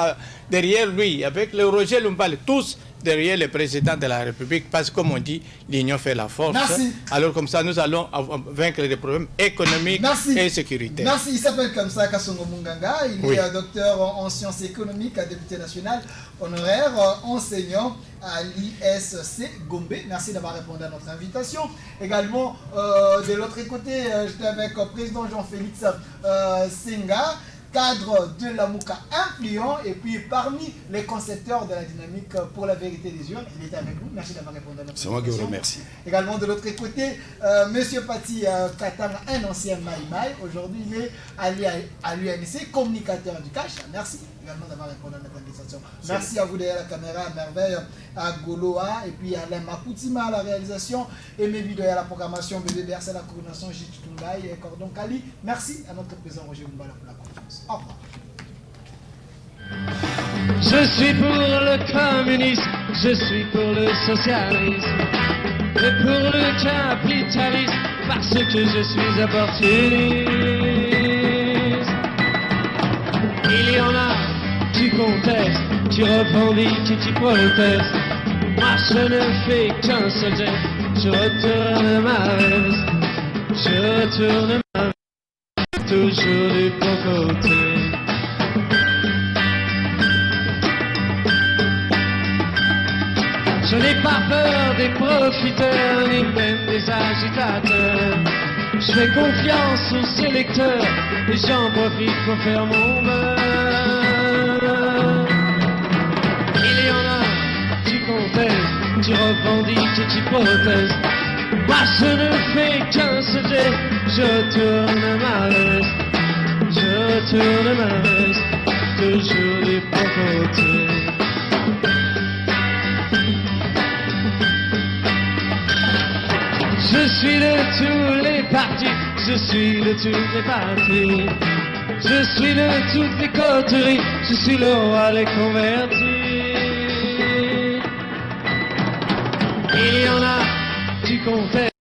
derrière lui, avec le Roger Lumbale, tous derrière le président de la République, parce que comme on dit, l'union fait la force. Merci. Alors comme ça, nous allons vaincre les problèmes économiques et sécuritaires. Merci, il s'appelle comme ça Kassongo Munganga, il est docteur en sciences économiques, député national honoraire, enseignant à l'ISC Gombe. Merci d'avoir répondu à notre invitation. Également, de l'autre côté, j'étais avec le président Jean-Félix Senga, cadre de la Mouka influent, et puis parmi les concepteurs de la dynamique pour la vérité des urnes, il était avec nous. Merci d'avoir répondu à notre invitation. C'est moi qui vous remercie. Également de l'autre côté, Monsieur Pati Katanga, un ancien Maïmaï, aujourd'hui il est à l'UNC, communicateur du cash. Merci également d'avoir répondu à notre invitation. Merci à vous derrière la caméra, à merveille, à Goloa, et puis à Alain Makoutima à la réalisation, et Mébi derrière la programmation, Bébé Berse à la coordination, Jit Tungaï et Cordon Kali. Merci à notre président Roger Mbala pour la confiance. Au revoir. Je suis pour le communisme, je suis pour le socialisme, et pour le capitalisme, parce que je suis opportuniste. Il y en a qui contestent, qui revendiquent et qui protestent. Moi je ne fais qu'un seul geste, je retourne ma veste, je retourne ma veste, toujours du bon côté. Je n'ai pas peur des profiteurs, ni même des agitateurs. Je fais confiance aux électeurs, et j'en profite pour faire mon beurre. Il y en a qui contestent, qui revendiquent et qui protestent. Moi je ne fais qu'un seul geste, je tourne ma veste, toujours du bon côté. Je suis de tous les partis, je suis de toutes les parties, je suis de toutes les coteries, je suis le roi des convertis. Il y en a qui contestent.